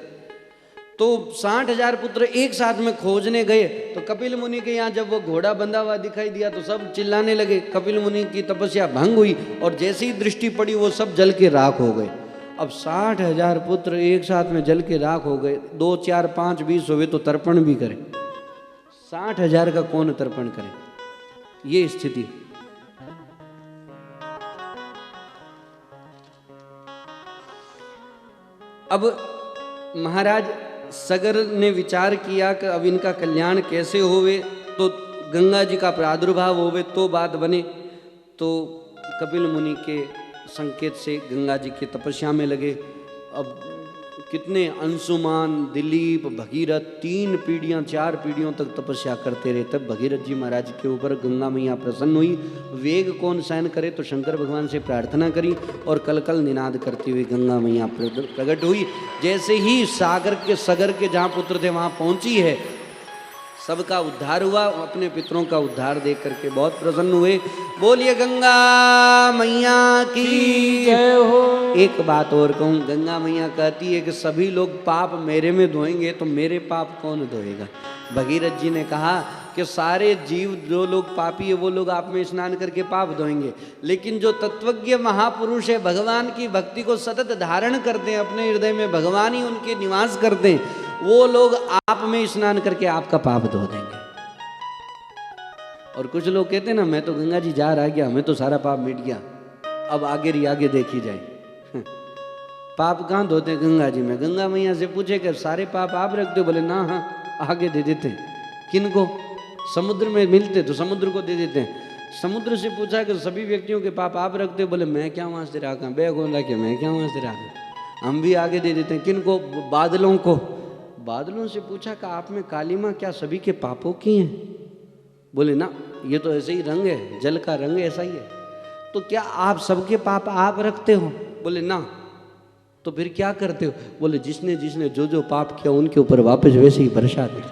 तो 60,000 पुत्र एक साथ में खोजने गए तो कपिल मुनि के यहाँ जब वो घोड़ा बंधा हुआ दिखाई दिया तो सब चिल्लाने लगे। कपिल मुनि की तपस्या भंग हुई और जैसे ही दृष्टि पड़ी वो सब जल के राख हो गए। अब 60,000 पुत्र एक साथ में जल के राख हो गए, 2, 4, 5, 20 हुए तो तर्पण भी करें, 60,000 का कौन तर्पण करे? ये स्थिति। अब महाराज सगर ने विचार किया कि अब इनका कल्याण कैसे होवे, तो गंगा जी का प्रादुर्भाव होवे तो बात बने। तो कपिल मुनि के संकेत से गंगा जी की तपस्या में लगे। अब कितने अंशुमान, दिलीप, भगीरथ 3 पीढ़ियाँ 4 पीढ़ियों तक तपस्या करते रहे। तब भगीरथ जी महाराज के ऊपर गंगा मैया प्रसन्न हुई। वेग कौन सहन करे तो शंकर भगवान से प्रार्थना करी और कलकल निनाद करती हुई गंगा मैया प्रकट हुई। जैसे ही सगर के जहाँ पुत्र थे वहाँ पहुँची है, सबका उद्धार हुआ। अपने पितरों का उद्धार देख करके बहुत प्रसन्न हुए। बोलिए गंगा मैया की जय हो। एक बात और कहूँ, गंगा मैया कहती है कि सभी लोग पाप मेरे में धोएंगे तो मेरे पाप कौन धोएगा? भगीरथ जी ने कहा कि सारे जीव जो लोग पापी है वो लोग आप में स्नान करके पाप धोएंगे, लेकिन जो तत्वज्ञ महापुरुष है, भगवान की भक्ति को सतत धारण करते हैं, अपने हृदय में भगवान ही उनके निवास करते हैं, वो लोग आप में स्नान करके आपका पाप धो देंगे। और कुछ लोग कहते हैं ना, मैं तो गंगा जी जा रहा गया, हमें तो सारा पाप मिट गया, अब आगे देखी जाए। पाप कहाँ धोते हैं? गंगा जी में। गंगा मैया से पूछे कि सारे पाप आप रखते हो? बोले ना, हाँ आगे दे देते हैं। किनको? समुद्र में मिलते तो समुद्र को दे देते हैं। समुद्र से पूछा कि सभी व्यक्तियों के पाप आप रखते हो? बोले मैं क्या वहाँ से रखा, बेगोला के मैं क्या वहाँ से रखा, हम भी आगे दे देते हैं। किनको? बादलों को। बादलों से पूछा कि आप में काली माँ क्या सभी के पापों की हैं? बोले ना, ये तो ऐसे ही रंग है, जल का रंग ऐसा ही है। तो क्या आप सबके पाप आप रखते हो? बोले ना। तो फिर क्या करते हो? बोले जिसने जिसने जो जो पाप किया उनके ऊपर वापस वैसे ही बरसा दे।